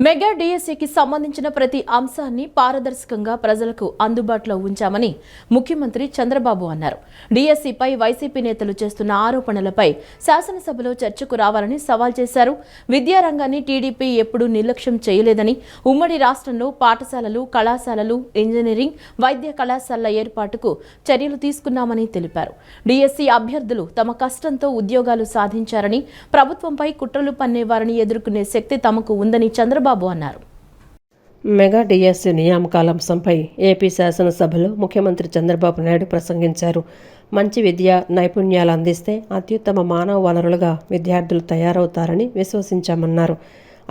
Mega డిఎస్సికి సంబంధించిన ప్రతి అంశాన్ని పారదర్శకంగా ప్రజలకు అందుబాటులో ఉంచామని ముఖ్యమంత్రి చంద్రబాబు అన్నారు. డిఎస్సిపై వైసీపీ నేతలు చేస్తున్న ఆరోపణలపై శాసనసభలో చర్చకు రావాలని సవాల్ చేశారు. విద్యారంగాన్ని టీడీపీ ఎప్పుడూ నిర్లక్ష్యం చేయలేదని, ఉమ్మడి రాష్ట్రంలో పాఠశాలలు, కళాశాలలు, ఇంజనీరింగ్, వైద్య కళాశాలల ఏర్పాటుకు చర్యలు తీసుకున్నామని తెలిపారు. డిఎస్సి అభ్యర్థులు తమ కష్టంతో ఉద్యోగాలు సాధించారని, ప్రభుత్వంపై కుట్రలు పన్నేవారిని ఎదుర్కొనే శక్తి తమకు ఉందని చంద్రబాబు అన్నారు. మెగా డిఎస్సి నియామకాల అంశంపై ఏపీ శాసనసభలో ముఖ్యమంత్రి చంద్రబాబు నాయుడు ప్రసంగించారు. మంచి విద్య నైపుణ్యాలు అందిస్తే అత్యుత్తమ మానవ వనరులుగా విద్యార్థులు తయారవుతారని విశ్వసించామన్నారు.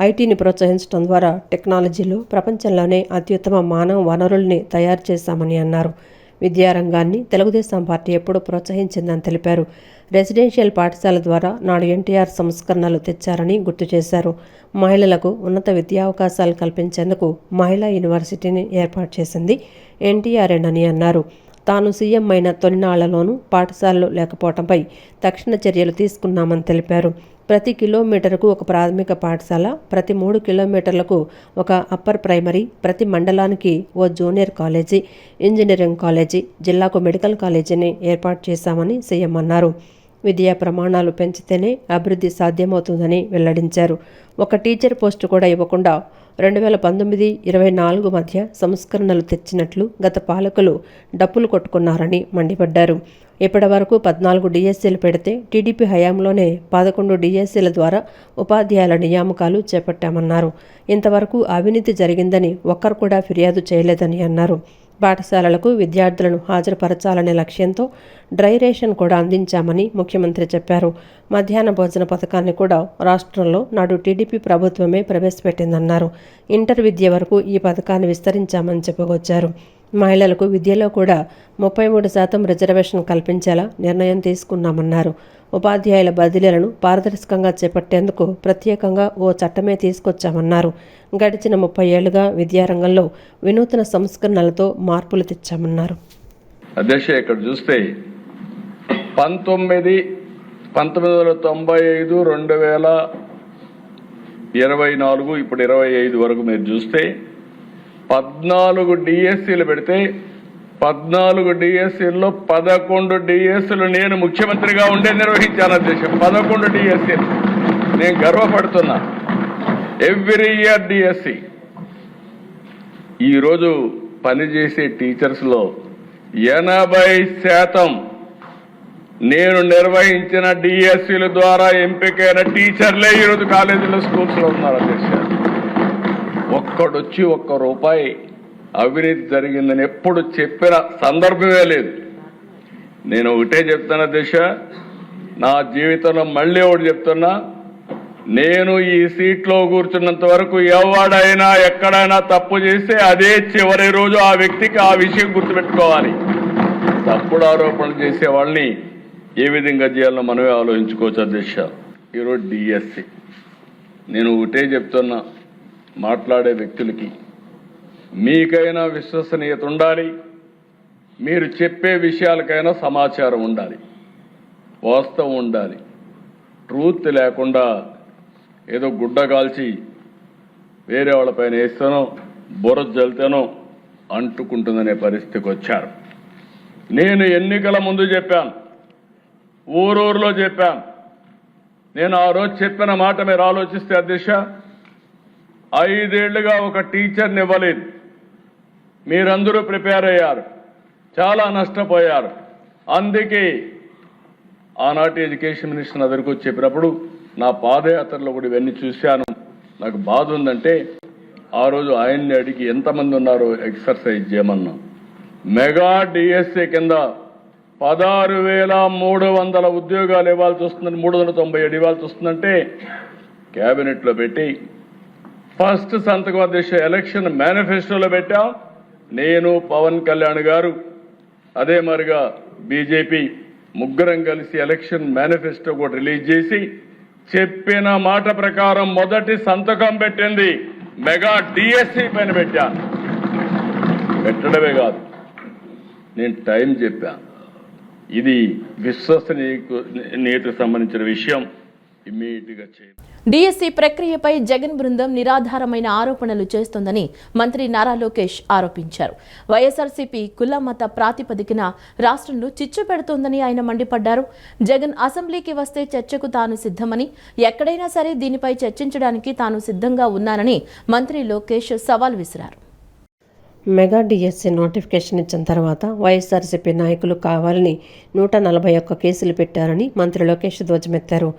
ఐటీని ప్రోత్సహించడం ద్వారా టెక్నాలజీలో ప్రపంచంలోనే అత్యుత్తమ మానవ వనరుల్ని తయారు చేశామని అన్నారు. విద్యారంగాన్ని తెలుగుదేశం పార్టీ ఎప్పుడూ ప్రోత్సహించిందని తెలిపారు. రెసిడెన్షియల్ పాఠశాల ద్వారా నాడు ఎన్టీఆర్ సంస్కరణలు తెచ్చారని గుర్తు చేశారు. మహిళలకు ఉన్నత విద్యావకాశాలు కల్పించేందుకు మహిళా యూనివర్సిటీని ఏర్పాటు చేసింది ఎన్టీఆర్ఏనని అన్నారు. తాను సీఎం అయిన తొలినాళ్లలోనూ పాఠశాలలు లేకపోవడంపై తక్షణ చర్యలు తీసుకున్నామని తెలిపారు. ప్రతి కిలోమీటరుకు ఒక ప్రాథమిక పాఠశాల, ప్రతి 3 కిలోమీటర్లకు ఒక అప్పర్ ప్రైమరీ, ప్రతి మండలానికి ఓ జూనియర్ కాలేజీ, ఇంజనీరింగ్ కాలేజీ, జిల్లాకు మెడికల్ కాలేజీని ఏర్పాటు చేశామని సీఎం అన్నారు. విద్యా ప్రమాణాలు పెంచితేనే అభివృద్ధి సాధ్యమవుతుందని వెల్లడించారు. ఒక టీచర్ పోస్టు కూడా ఇవ్వకుండా 2019-24 మధ్య సంస్కరణలు తెచ్చినట్లు గత పాలకులు డప్పులు కొట్టుకున్నారని మండిపడ్డారు. ఇప్పటి వరకు 14 డిఎస్సీలు పెడితే టీడీపీ హయాంలోనే 11 డిఎస్సీల ద్వారా ఉపాధ్యాయుల నియామకాలు చేపట్టామన్నారు. ఇంతవరకు అవినీతి జరిగిందని ఒక్కరు కూడా ఫిర్యాదు చేయలేదని అన్నారు. పాఠశాలలకు విద్యార్థులను హాజరుపరచాలనే లక్ష్యంతో డ్రై రేషన్ కూడా అందించామని ముఖ్యమంత్రి చెప్పారు. మధ్యాహ్న భోజన పథకాన్ని కూడా రాష్ట్రంలో నాడు టీడీపీ ప్రభుత్వమే ప్రవేశపెట్టిందన్నారు. ఇంటర్ విద్య వరకు ఈ పథకాన్ని విస్తరించామని చెప్పుకొచ్చారు. మహిళలకు విద్యలో కూడా 33% రిజర్వేషన్ కల్పించేలా నిర్ణయం తీసుకున్నామన్నారు. ఉపాధ్యాయుల బదిలీలను పారదర్శకంగా చేపట్టేందుకు ప్రత్యేకంగా ఓ చట్టమే తీసుకొచ్చామన్నారు. గడిచిన 30 ఏళ్లుగా విద్యారంగంలో వినూత్న సంస్కరణలతో మార్పులు తెచ్చామన్నారు. అధ్యక్ష ఇక్కడ చూస్తే 1995, 2024 ఇప్పుడు 25 వరకు మీరు చూస్తే 14 డిఎస్సీలు పెడితే 14 డిఎస్సీల్లో 11 డిఎస్సీలు నేను ముఖ్యమంత్రిగా ఉండే నిర్వహించాను అధ్యక్ష. 11 డిఎస్సీలు నేను గర్వపడుతున్నా. Every year DSC. ఈరోజు పనిచేసే టీచర్స్లో 80% నేను నిర్వహించిన డిఎస్సీల ద్వారా ఎంపికైన టీచర్లే ఈరోజు కాలేజీలో స్కూల్స్లో ఉన్నారు అధ్యక్ష. ఒక్కడొచ్చి ఒక్క రూపాయి అవినీతి జరిగిందని ఎప్పుడు చెప్పిన సందర్భమే లేదు. నేను ఒకటే చెప్తున్నా దిశ, నా జీవితంలో మళ్ళీ ఒకటి చెప్తున్నా, నేను ఈ సీట్లో కూర్చున్నంత వరకు ఎవడైనా ఎక్కడైనా తప్పు చేస్తే అదే చివరి రోజు ఆ వ్యక్తికి ఆ విషయం గుర్తుపెట్టుకోవాలి. తప్పుడు ఆరోపణలు చేసే వాళ్ళని ఏ విధంగా చేయాలో మనమే ఆలోచించుకోవచ్చు అధ్యక్ష. ఈరోజు డిఎస్సి నేను ఒకటే చెప్తున్నా, మాట్లాడే వ్యక్తులకి మీకైనా విశ్వసనీయత ఉండాలి, మీరు చెప్పే విషయాలకైనా సమాచారం ఉండాలి, వాస్తవం ఉండాలి. ట్రూత్ లేకుండా ఏదో గుడ్డ కాల్చి వేరే వాళ్ళపైన వేస్తానో బురద జల్తానో అంటుకుంటుందనే పరిస్థితికి వచ్చారు. నేను ఎన్నికల ముందు చెప్పాను, ఊరూరులో చెప్పాను. నేను ఆ రోజు చెప్పిన మాట మీరు ఆలోచిస్తే అధ్యక్ష, 5 ఏళ్లుగా ఒక టీచర్ని ఇవ్వలేదు. మీరందరూ ప్రిపేర్ అయ్యారు, చాలా నష్టపోయారు. అందుకే ఆనాటి ఎడ్యుకేషన్ మినిస్టర్ దగ్గరకు వచ్చి చెప్పినప్పుడు నా పాదయాత్రలో కూడా ఇవన్నీ చూశాను. నాకు బాధ ఉందంటే ఆ రోజు ఆయన్ని అడిగి ఎంతమంది ఉన్నారో ఎక్సర్సైజ్ చేయమన్నా. మెగా డిఎస్సీ కింద 16,300 ఉద్యోగాలు ఇవ్వాల్సి వస్తుందని, 397 ఇవ్వాల్సి వస్తుందంటే క్యాబినెట్లో పెట్టి ఫస్ట్ సంతకం అధ్యక్ష ఎలక్షన్ మేనిఫెస్టోలో పెట్టాం. నేను, పవన్ కళ్యాణ్ గారు, అదే మరిగా బీజేపీ ముగ్గురం కలిసి ఎలక్షన్ మేనిఫెస్టో కూడా రిలీజ్ చేసి చెప్పిన మాట ప్రకారం మొదటి సంతకం పెట్టింది మెగా డిఎస్సి పైన పెట్టాను. పెట్టడమే కాదు, నేను టైం చెప్పాను. ఇది విశ్వసనీయతకు సంబంధించిన విషయం. ఇమ్మీడియట్గా చేయాలి. డిఎస్సి ప్రక్రియపై జగన్ బృందం నిరాధారమైన ఆరోపణలు చేస్తోందని మంత్రి నారా లోకేష్ ఆరోపించారు. వైఎస్ఆర్సీపీ కుల మత ప్రాతిపదికన రాష్ట్రంలో చిచ్చు పెడుతోందని ఆయన మండిపడ్డారు. జగన్ అసెంబ్లీకి వస్తే చర్చకు తాను సిద్ధమని, ఎక్కడైనా సరే దీనిపై చర్చించడానికి తాను సిద్ధంగా ఉన్నానని మంత్రి లోకేష్ సవాల్ విసిరారు. మెగా డిఎస్సి నోటిఫికేషన్ ఇచ్చిన తర్వాత వైఎస్ఆర్సీపీ నాయకులు కావాలని 141 కేసులు పెట్టారని మంత్రి లోకేష్ ధ్వజమెత్తారు.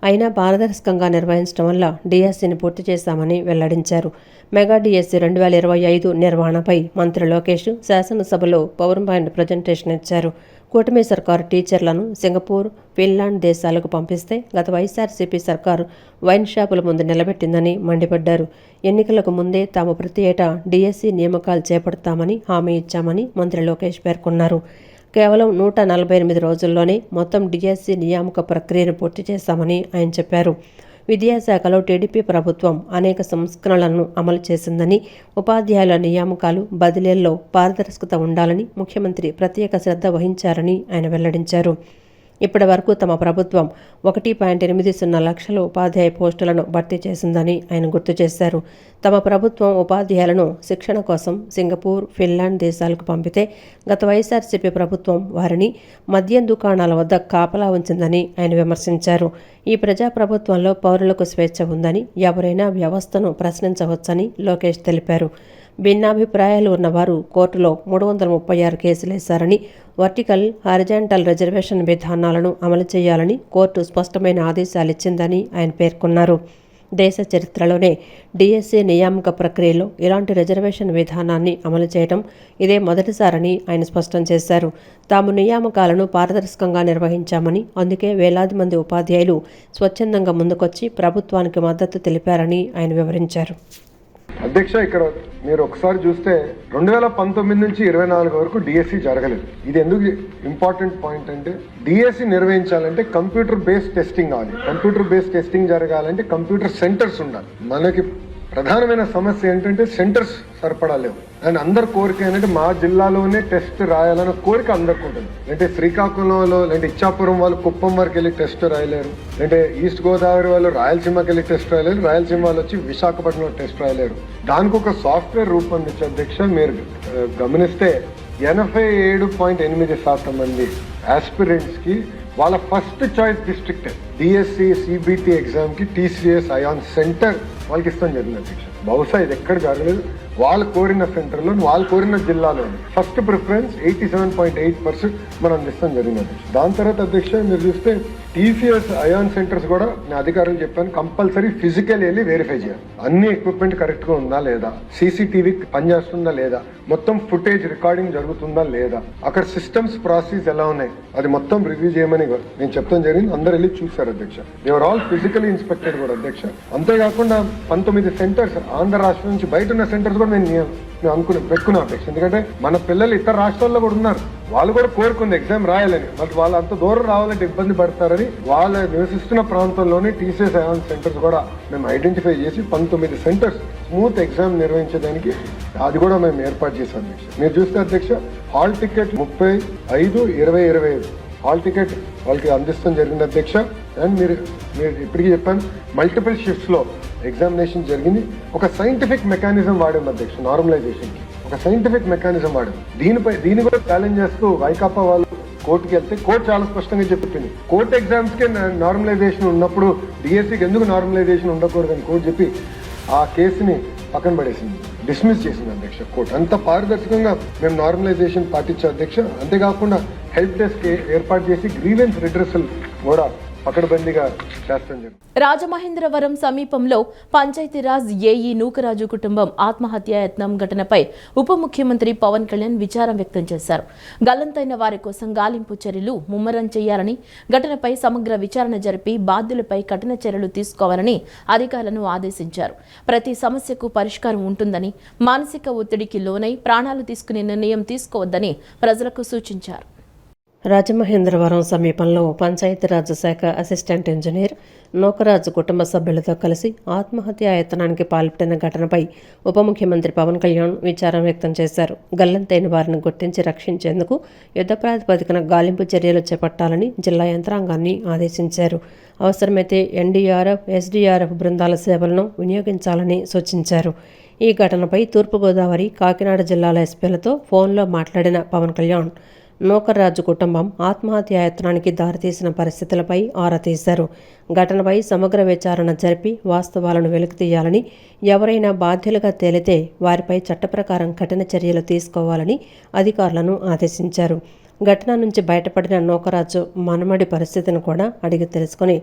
అయినా పారదర్శకంగా నిర్వహించడం వల్ల డిఎస్సిని పూర్తి చేశామని వెల్లడించారు. మెగా డిఎస్సి 2025 నిర్వహణపై మంత్రి లోకేష్ శాసనసభలో పవర్ పాయింట్ ప్రజెంటేషన్ ఇచ్చారు. కూటమి సర్కారు టీచర్లను సింగపూర్, ఫిన్లాండ్ దేశాలకు పంపిస్తే గత వైఎస్ఆర్సీపీ సర్కారు వైన్ షాపుల ముందు నిలబెట్టిందని మండిపడ్డారు. ఎన్నికలకు ముందే తాము ప్రతి ఏటా డిఎస్సి నియామకాలు చేపడతామని హామీ ఇచ్చామని మంత్రి లోకేష్ పేర్కొన్నారు. కేవలం 148 రోజుల్లోనే మొత్తం డిఎస్సి నియామక ప్రక్రియను పూర్తి చేశామని ఆయన చెప్పారు. విద్యాశాఖలో టీడీపీ ప్రభుత్వం అనేక సంస్కరణలను అమలు చేసిందని, ఉపాధ్యాయుల నియామకాలు, బదిలీల్లో పారదర్శకత ఉండాలని ముఖ్యమంత్రి ప్రత్యేక శ్రద్ధ వహించారని ఆయన వెల్లడించారు. ఇప్పటి వరకు తమ ప్రభుత్వం 1.80 లక్షల ఉపాధ్యాయ పోస్టులను భర్తీ చేసిందని ఆయన గుర్తు చేశారు. తమ ప్రభుత్వం ఉపాధ్యాయులను శిక్షణ కోసం సింగపూర్, ఫిన్లాండ్ దేశాలకు పంపితే గత వైఎస్ఆర్సీపీ ప్రభుత్వం వారిని మద్యం దుకాణాల వద్ద కాపలా ఉంచిందని ఆయన విమర్శించారు. ఈ ప్రజాప్రభుత్వంలో పౌరులకు స్వేచ్ఛ ఉందని, ఎవరైనా వ్యవస్థను ప్రశ్నించవచ్చని లోకేష్ తెలిపారు. భిన్నాభిప్రాయాలు ఉన్నవారు కోర్టులో 336 కేసులేశారని, వర్టికల్, హారిజాంటల్ రిజర్వేషన్ విధానాలను అమలు చేయాలని కోర్టు స్పష్టమైన ఆదేశాలిచ్చిందని ఆయన పేర్కొన్నారు. దేశ చరిత్రలోనే డిఎస్సి నియామక ప్రక్రియలో ఇలాంటి రిజర్వేషన్ విధానాన్ని అమలు చేయడం ఇదే మొదటిసారని ఆయన స్పష్టం చేశారు. తాము నియామకాలను పారదర్శకంగా నిర్వహించామని, అందుకే వేలాది మంది ఉపాధ్యాయులు స్వచ్ఛందంగా ముందుకొచ్చి ప్రభుత్వానికి మద్దతు తెలిపారని ఆయన వివరించారు. అధ్యక్ష, ఇక్కడ మీరు ఒకసారి చూస్తే 2019 నుంచి 24 వరకు డిఎస్సి జరగలేదు. ఇది ఎందుకు ఇంపార్టెంట్ పాయింట్ అంటే, డిఎస్సి నిర్వహించాలంటే కంప్యూటర్ బేస్డ్ టెస్టింగ్ కావాలి. కంప్యూటర్ బేస్డ్ టెస్టింగ్ జరగాలంటే కంప్యూటర్ సెంటర్స్ ఉండాలి. మనకి ప్రధానమైన సమస్య ఏంటంటే సెంటర్స్ సరిపడాలేవు. అండ్ అందరి కోరిక ఏంటంటే మా జిల్లాలోనే టెస్ట్ రాయాలన్న కోరిక అందరికి ఉంటుంది. అంటే శ్రీకాకుళంలో, లేదంటే ఇచ్చాపురం వాళ్ళు కుప్పం వరకు వెళ్ళి టెస్ట్ రాయలేరు, అంటే ఈస్ట్ గోదావరి వాళ్ళు రాయలసీమకి వెళ్ళి టెస్ట్ రాయలేరు, రాయలసీమ వాళ్ళు వచ్చి విశాఖపట్నంలో టెస్ట్ రాయలేరు. దానికి ఒక సాఫ్ట్వేర్ రూపొందించే అధ్యక్ష, మీరు గమనిస్తే 87.8% మంది ఆస్పిరెంట్స్ కి వాళ్ళ first choice district DSC, CBT exam కి టీసీఎస్ అయాన్ సెంటర్ వాళ్ళకి ఇస్తాం జరిగింది అధ్యక్ష. బహుశా ఇది ఎక్కడ జరగలేదు. వాళ్ళు కోరిన సెంటర్లో, వాళ్ళు కోరిన జిల్లాలో ఫస్ట్ ప్రిఫరెన్స్ 87.8% మనం అందిస్తాం జరిగింది అధ్యక్ష. దాని తర్వాత అధ్యక్ష మీరు చూస్తే టీసీఎస్ అయాన్ సెంటర్స్ కూడా నేను అధికారులు చెప్పాను, కంపల్సరీ ఫిజికల్ వెళ్ళి వెరిఫై చేయాలి. అన్ని ఎక్విప్మెంట్ కరెక్ట్ గా ఉందా లేదా, సీసీటీవీ పనిచేస్తుందా లేదా, మొత్తం ఫుటేజ్ రికార్డింగ్ జరుగుతుందా లేదా, అక్కడ సిస్టమ్స్ ప్రాసెస్ ఎలా ఉన్నాయి అది మొత్తం రివ్యూ చేయమని నేను చెప్తాం జరిగింది. అందరు వెళ్ళి చూశారు అధ్యక్ష. దేవర్ ఆల్ ఫిజికలీ ఇన్స్పెక్టెడ్ కూడా అధ్యక్ష. అంతేకాకుండా 19 సెంటర్స్ ఆంధ్ర రాష్ట్రం నుంచి బయట ఉన్న సెంటర్స్ కూడా నేను పెట్టుకున్నాను అధ్యక్ష. ఎందుకంటే మన పిల్లలు ఇతర రాష్ట్రాల్లో కూడా ఉన్నారు, వాళ్ళు కూడా కోరుకుంది ఎగ్జామ్ రాయాలని. బట్ వాళ్ళు అంత దూరం రావాలంటే ఇబ్బంది పడతారని వాళ్ళ నివసిస్తున్న ప్రాంతంలోనే టీసీఎస్ అయాన్ సెంటర్స్ కూడా మేము ఐడెంటిఫై చేసి 19 సెంటర్స్ స్మూత్ ఎగ్జామ్ నిర్వహించడానికి అది కూడా మేము ఏర్పాటు చేశాం అధ్యక్ష. మీరు చూస్తే అధ్యక్ష, హాల్ టికెట్ 35/20/25 హాల్ టికెట్ వాళ్ళకి అందిస్తాం జరిగింది అధ్యక్ష. అండ్ మీరు ఇప్పటికీ చెప్పాను, మల్టిపుల్ షిఫ్ట్స్ లో ఎగ్జామినేషన్ జరిగింది. ఒక సైంటిఫిక్ మెకానిజం వాడాం అధ్యక్ష, నార్మలైజేషన్ ఒక సైంటిఫిక్ మెకానిజం వాడాం. దీన్ని కూడా ఛాలెంజ్ చేస్తూ వైకాపా వాళ్ళు కోర్టుకి వెళ్తే కోర్టు చాలా స్పష్టంగా చెప్పింది, కోర్టు ఎగ్జామ్స్ కి నార్మలైజేషన్ ఉన్నప్పుడు డిఎస్సికి ఎందుకు నార్మలైజేషన్ ఉండకూడదని కోర్టు చెప్పి ఆ కేసుని పక్కన పడేసింది, డిస్మిస్ చేసింది అధ్యక్ష కోర్టు. అంత పారదర్శకంగా మేము నార్మలైజేషన్ పాటించాం అధ్యక్ష. అంతేకాకుండా హెల్ప్ డెస్క్ ఏర్పాటు చేసి గ్రీవెన్స్ రిడ్రెసల్ కూడా పకడ్బందీగా చేస్తాం. రాజమహేంద్రవరం సమీపంలో పంచాయతీరాజ్ ఏఈ నూకరాజు కుటుంబం ఆత్మహత్యాయత్నం ఘటనపై ఉప ముఖ్యమంత్రి పవన్ కళ్యాణ్ విచారం వ్యక్తం చేశారు. గల్లంతైన వారి కోసం గాలింపు చర్యలు ముమ్మరం చేయాలని, ఘటనపై సమగ్ర విచారణ జరిపి బాధ్యులపై కఠిన చర్యలు తీసుకోవాలని అధికారులను ఆదేశించారు. ప్రతి సమస్యకు పరిష్కారం ఉంటుందని, మానసిక ఒత్తిడికి లోనై ప్రాణాలు తీసుకునే నిర్ణయం తీసుకోవద్దని ప్రజలకు సూచించారు. రాజమహేంద్రవరం సమీపంలో పంచాయతీరాజ్ శాఖ అసిస్టెంట్ ఇంజనీర్ నోకరాజు కుటుంబ సభ్యులతో కలిసి ఆత్మహత్యాయత్నానికి పాల్పడిన ఘటనపై ఉప ముఖ్యమంత్రి పవన్ కళ్యాణ్ విచారం వ్యక్తం చేశారు. గల్లంతైన వారిని గుర్తించి రక్షించేందుకు యుద్ధ ప్రాతిపదికన గాలింపు చర్యలు చేపట్టాలని జిల్లా యంత్రాంగాన్ని ఆదేశించారు. అవసరమైతే ఎన్డీఆర్ఎఫ్, ఎస్డీఆర్ఎఫ్ బృందాల సేవలను వినియోగించాలని సూచించారు. ఈ ఘటనపై తూర్పుగోదావరి, కాకినాడ జిల్లాల ఎస్పీలతో ఫోన్లో మాట్లాడిన పవన్ కళ్యాణ్ నోకర్రాజు కుటుంబం ఆత్మహత్యాయత్నానికి దారితీసిన పరిస్థితులపై ఆరా తీశారు. ఘటనపై సమగ్ర విచారణ జరిపి వాస్తవాలను వెలికితీయాలని, ఎవరైనా బాధ్యులుగా తేలితే వారిపై చట్టప్రకారం కఠిన చర్యలు తీసుకోవాలని అధికారులను ఆదేశించారు. ఘటన నుంచి బయటపడిన నోకరాజు మనమడి పరిస్థితిని కూడా అడిగి తెలుసుకుని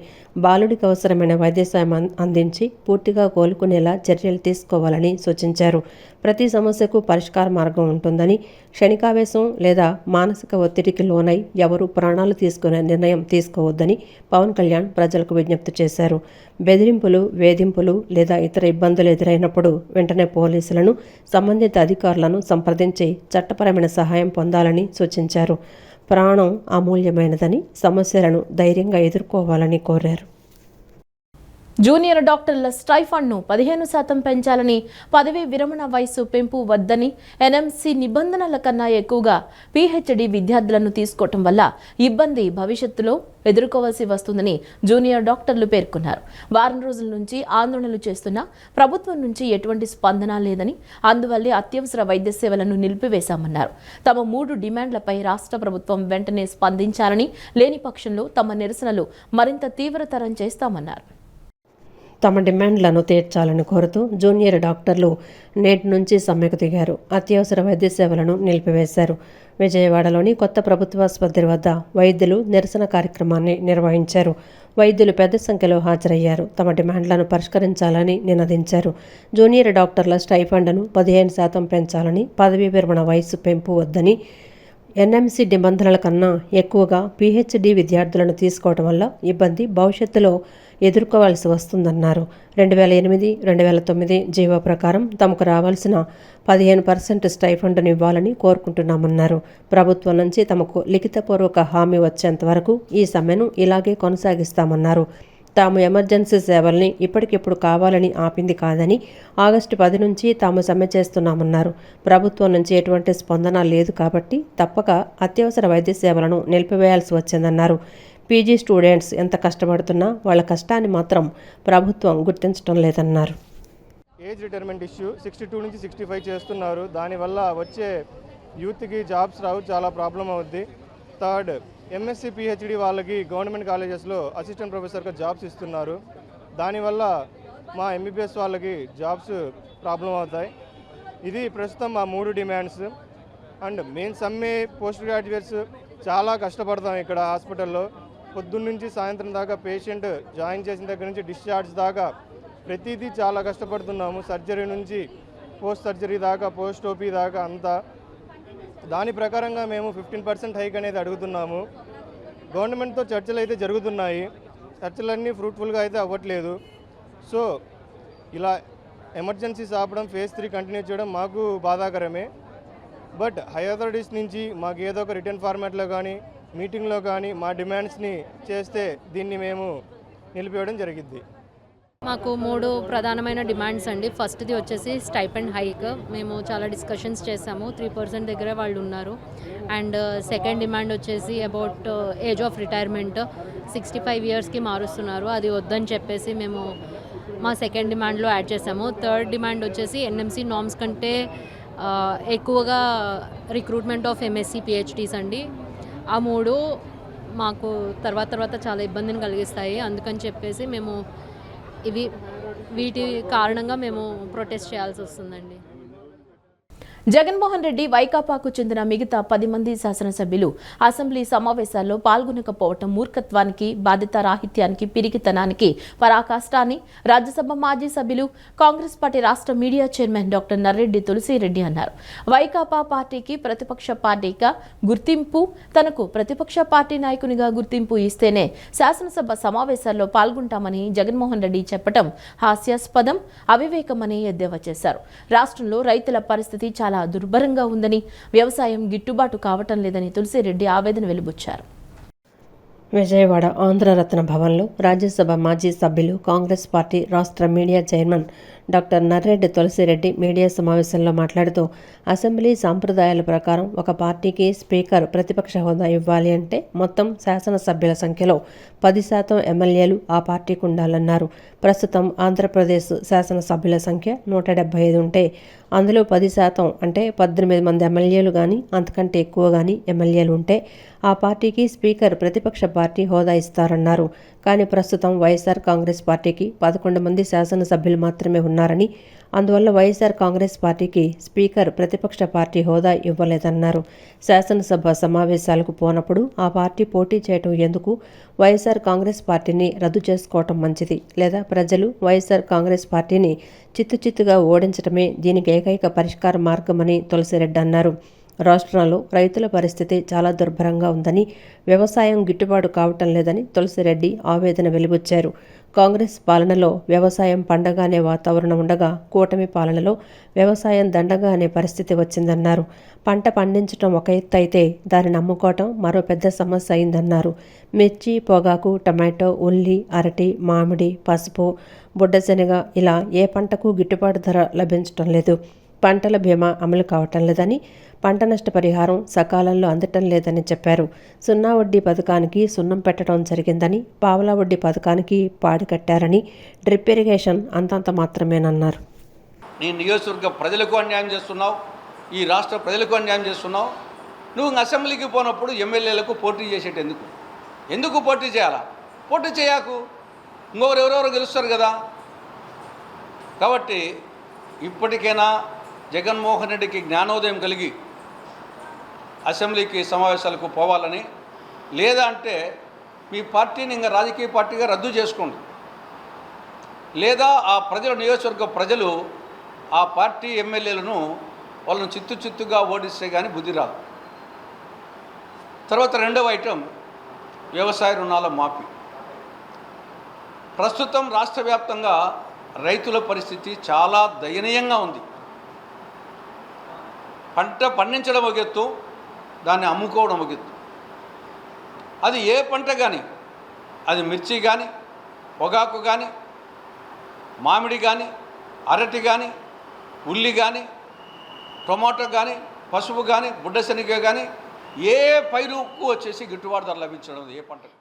బాలుడికి అవసరమైన వైద్య సాయం అందించి పూర్తిగా కోలుకునేలా చర్యలు తీసుకోవాలని సూచించారు. ప్రతి సమస్యకు పరిష్కార మార్గం ఉంటుందని, క్షణికావేశం లేదా మానసిక ఒత్తిడికి లోనై ఎవరూ ప్రాణాలు తీసుకునే నిర్ణయం తీసుకోవద్దని పవన్ కళ్యాణ్ ప్రజలకు విజ్ఞప్తి చేశారు. బెదిరింపులు, వేధింపులు లేదా ఇతర ఇబ్బందులు ఎదురైనప్పుడు వెంటనే పోలీసులను, సంబంధిత అధికారులను సంప్రదించి చట్టపరమైన సహాయం పొందాలని సూచించారు. ప్రాణం అమూల్యమైనదని, సమస్యలను ధైర్యంగా ఎదుర్కోవాలని కోరారు. జూనియర్ డాక్టర్ల స్టైఫండ్ను 15% పెంచాలని, పదవీ విరమణ వయసు పెంపు వద్దని, ఎన్ఎంసీ నిబంధనల కన్నా ఎక్కువగా పీహెచ్డీ విద్యార్థులను తీసుకోవటం వల్ల ఇబ్బంది భవిష్యత్తులో ఎదుర్కోవాల్సి వస్తుందని జూనియర్ డాక్టర్లు పేర్కొన్నారు. వారం రోజుల నుంచి ఆందోళనలు చేస్తున్నా ప్రభుత్వం నుంచి ఎటువంటి స్పందన లేదని, అందువల్లే అత్యవసర వైద్య సేవలను నిలిపివేశామన్నారు. తమ 3 డిమాండ్లపై రాష్ట్ర ప్రభుత్వం వెంటనే స్పందించాలని, లేని పక్షంలో తమ నిరసనలు మరింత తీవ్రతరం చేస్తామన్నారు. తమ డిమాండ్లను తీర్చాలని కోరుతూ జూనియర్ డాక్టర్లు నేటి నుంచి సమ్మెకు దిగారు. అత్యవసర వైద్య సేవలను నిలిపివేశారు. విజయవాడలోని కొత్త ప్రభుత్వాసుపత్రి వద్ద వైద్యులు నిరసన కార్యక్రమాన్ని నిర్వహించారు. వైద్యులు పెద్ద సంఖ్యలో హాజరయ్యారు. తమ డిమాండ్లను పరిష్కరించాలని నినదించారు. జూనియర్ డాక్టర్ల స్టైఫండ్ను 15% పెంచాలని, పదవీ విరమణ వయసు పెంపు వద్దని, ఎన్ఎంసీ నిబంధనల కన్నా ఎక్కువగా పీహెచ్డీ విద్యార్థులను తీసుకోవడం వల్ల ఇబ్బంది భవిష్యత్తులో ఎదుర్కోవాల్సి వస్తుందన్నారు. 2008-2009 జీవో ప్రకారం తమకు రావాల్సిన 15% స్టైఫండ్ను ఇవ్వాలని కోరుకుంటున్నామన్నారు. ప్రభుత్వం నుంచి తమకు లిఖితపూర్వక హామీ వచ్చేంత వరకు ఈ సమ్మెను ఇలాగే కొనసాగిస్తామన్నారు. తాము ఎమర్జెన్సీ సేవల్ని ఇప్పటికిప్పుడు కావాలని ఆపింది కాదని, ఆగస్టు 10 నుంచి తాము సమ్మె చేస్తున్నామన్నారు. ప్రభుత్వం నుంచి ఎటువంటి స్పందన లేదు కాబట్టి తప్పక అత్యవసర వైద్య సేవలను నిలిపివేయాల్సి వచ్చిందన్నారు. పీజీ స్టూడెంట్స్ ఎంత కష్టపడుతున్నా వాళ్ళ కష్టాన్ని మాత్రం ప్రభుత్వం గుర్తించడం లేదన్నారు. ఏజ్ రిటైర్మెంట్ ఇష్యూ 62 నుంచి 65 చేస్తున్నారు. దానివల్ల వచ్చే యూత్కి జాబ్స్ రావు, చాలా ప్రాబ్లం అవుద్ది. థర్డ్, ఎంఎస్సీ పిహెచ్డి వాళ్ళకి గవర్నమెంట్ కాలేజెస్లో అసిస్టెంట్ ప్రొఫెసర్గా జాబ్స్ ఇస్తున్నారు. దానివల్ల మా ఎంబీబీఎస్ వాళ్ళకి జాబ్స్ ప్రాబ్లం అవుతాయి. ఇది ప్రస్తుతం మా 3 డిమాండ్స్. అండ్ మెయిన్ సమ్మె పోస్ట్ గ్రాడ్యుయేట్స్ చాలా కష్టపడతాం ఇక్కడ హాస్పిటల్లో. పొద్దున్న నుంచి సాయంత్రం దాకా పేషెంట్ జాయిన్ చేసిన దగ్గర నుంచి డిశ్చార్జ్ దాకా ప్రతిదీ చాలా కష్టపడుతున్నాము. సర్జరీ నుంచి పోస్ట్ సర్జరీ దాకా, పోస్ట్ ఓపీ దాకా అంతా. దాని ప్రకారంగా మేము 15% హైక్ అనేది అడుగుతున్నాము. గవర్నమెంట్తో చర్చలు అయితే జరుగుతున్నాయి. చర్చలన్నీ ఫ్రూట్ఫుల్గా అయితే అవ్వట్లేదు. సో ఇలా ఎమర్జెన్సీస్ ఆపడం, ఫేజ్ 3 కంటిన్యూ చేయడం మాకు బాధాకరమే. బట్ హై అథారిటీస్ నుంచి మాకు ఏదో ఒక రిటర్న్ ఫార్మాట్లో కానీ, మీటింగ్లో కానీ మా డిమాండ్స్ని చేస్తే దీన్ని మేము నిలిపివేయడం జరిగిద్ది. మాకు 3 ప్రధానమైన డిమాండ్స్ అండి. ఫస్ట్ది వచ్చేసి స్టైపెండ్ హైక్. మేము చాలా డిస్కషన్స్ చేసాము. 3% దగ్గర వాళ్ళు ఉన్నారు. అండ్ సెకండ్ డిమాండ్ వచ్చేసి అబౌట్ ఏజ్ ఆఫ్ రిటైర్మెంట్ 65 ఇయర్స్కి మారుస్తున్నారు. అది వద్దని చెప్పేసి మేము మా సెకండ్ డిమాండ్లో యాడ్ చేసాము. థర్డ్ డిమాండ్ వచ్చేసి ఎన్ఎంసీ నార్మ్స్ కంటే ఎక్కువగా రిక్రూట్మెంట్ ఆఫ్ ఎంఎస్సీ పిహెచ్డీస్ అండి. ఆ 3 మాకు తర్వాత చాలా ఇబ్బందిని కలిగిస్తాయి. అందుకని చెప్పేసి మేము వీటి కారణంగా మేము ప్రొటెస్ట్ చేయాల్సి వస్తుందండి. జగన్మోహన్ రెడ్డి వైకాపాకు చెందిన మిగతా 10 మంది శాసనసభ్యులు అసెంబ్లీ సమావేశాల్లో పాల్గొనకపోవటం మూర్ఖత్వానికి, బాధ్యతారాహిత్యానికి, పిరికితనానికి పరాకాష్టాన్ని రాజ్యసభ మాజీ సభ్యులు కాంగ్రెస్ పార్టీ రాష్ట్ర media chairman doctor Narreddy Tulasireddy అన్నారు. వైకాపా పార్టీకి ప్రతిపక్ష పార్టీగా గుర్తింపు, తనకు ప్రతిపక్ష పార్టీ నాయకునిగా గుర్తింపు ఇస్తేనే శాసనసభ సమావేశాల్లో పాల్గొంటామని జగన్మోహన్ రెడ్డి చెప్పడం హాస్యాస్పదం, అవివేకమని ఎద్దేవా చేశారు. రాష్ట్రంలో రైతుల పరిస్థితి చాలా చాలా దుర్భరంగా ఉందని, వ్యవసాయం గిట్టుబాటు కావటం లేదని తులసిరెడ్డి ఆవేదన వెలిబుచ్చారు. విజయవాడ ఆంధ్రరత్న భవన్లో రాజ్యసభ మాజీ సభ్యులు, కాంగ్రెస్ పార్టీ రాష్ట్ర media chairman doctor Narreddy Tulasireddy media సమావేశంలో మాట్లాడుతూ, అసెంబ్లీ సాంప్రదాయాల ప్రకారం ఒక పార్టీకి స్పీకర్ ప్రతిపక్ష హోదా ఇవ్వాలి అంటే మొత్తం శాసనసభ్యుల సంఖ్యలో 10% ఎమ్మెల్యేలు ఆ పార్టీకి ఉండాలన్నారు. ప్రస్తుతం ఆంధ్రప్రదేశ్ శాసనసభ్యుల సంఖ్య 175 ఉంటే అందులో 10% అంటే 18 మంది ఎమ్మెల్యేలు కానీ అంతకంటే ఎక్కువ కానీ ఎమ్మెల్యేలు ఉంటే ఆ పార్టీకి స్పీకర్ ప్రతిపక్ష పార్టీ హోదా ఇస్తారన్నారు. కానీ ప్రస్తుతం వైఎస్ఆర్ కాంగ్రెస్ పార్టీకి 11 మంది శాసనసభ్యులు మాత్రమే ఉన్నారని, అందువల్ల వైఎస్ఆర్ కాంగ్రెస్ పార్టీకి స్పీకర్ ప్రతిపక్ష పార్టీ హోదా ఇవ్వలేదన్నారు. శాసనసభ సమావేశాలకు పోనప్పుడు ఆ పార్టీ పోటీ చేయటం ఎందుకు? వైఎస్ఆర్ కాంగ్రెస్ పార్టీని రద్దు చేసుకోవటం మంచిది, లేదా ప్రజలు వైఎస్ఆర్ కాంగ్రెస్ పార్టీని చిత్తుచిత్తుగా ఓడించటమే దీనికి ఏకైక పరిష్కార మార్గమని తులసిరెడ్డి అన్నారు. రాష్ట్రంలో రైతుల పరిస్థితి చాలా దుర్భరంగా ఉందని, వ్యవసాయం గిట్టుబాటు కావటం లేదని తులసిరెడ్డి ఆవేదన వెలిబుచ్చారు. కాంగ్రెస్ పాలనలో వ్యవసాయం పండగ అనే వాతావరణం ఉండగా, కూటమి పాలనలో వ్యవసాయం దండగా అనే పరిస్థితి వచ్చిందన్నారు. పంట పండించడం ఒక ఎత్తు అయితే దానిని అమ్ముకోవటం మరో పెద్ద సమస్య అయిందన్నారు. మిర్చి, పొగాకు, టమాటో, ఉల్లి, అరటి, మామిడి, పసుపు, బుడ్డశనగ ఇలా ఏ పంటకు గిట్టుబాటు ధర లభించటం లేదు. పంటల బీమా అమలు కావటం లేదని, పంట నష్ట పరిహారం సకాలంలో అందటం లేదని చెప్పారు. సున్నా వడ్డీ పథకానికి సున్నం పెట్టడం జరిగిందని, పావలా వడ్డీ పథకానికి పాడి కట్టారని, డ్రిప్ ఇరిగేషన్ అంతంత మాత్రమేనన్నారు. నీ నియోజకవర్గ ప్రజలకు అన్యాయం చేస్తున్నావు, ఈ రాష్ట్ర ప్రజలకు అన్యాయం చేస్తున్నావు. నువ్వు అసెంబ్లీకి పోనప్పుడు ఎమ్మెల్యేలకు పోటీ చేసేటి ఎందుకు పోటీ చేయాలా? పోటీ చేయకు, ఎవరెవరెవరు గెలుస్తారు కదా. కాబట్టి ఇప్పటికైనా జగన్మోహన్ రెడ్డికి జ్ఞానోదయం కలిగి అసెంబ్లీకి సమావేశాలకు పోవాలని, లేదా అంటే మీ పార్టీని ఇంకా రాజకీయ పార్టీగా రద్దు చేసుకోండి, లేదా ఆ నియోజకవర్గ ప్రజలు ఆ పార్టీ ఎమ్మెల్యేలను వాళ్ళను చిత్తుగా ఓడిస్తే కానీ బుద్ధి రాదు. తర్వాత రెండవ ఐటెం వ్యవసాయ రుణాల మాఫీ. ప్రస్తుతం రాష్ట్ర వ్యాప్తంగా రైతుల పరిస్థితి చాలా దయనీయంగా ఉంది. పంట పండించడం ఒక ఎత్తు, దాన్ని అమ్ముకోవడం ఒక ఎత్తు. అది ఏ పంట కానీ, అది మిర్చి కానీ, పొగాకు కానీ, మామిడి కానీ, అరటి కానీ, ఉల్లి కానీ, టొమాటో కానీ, పసుపు కానీ, బుడ్డశనగ కానీ, ఏ పైరుకు వచ్చేసి గిట్టుబాటు ధర లభించడం ఏ పంటకు.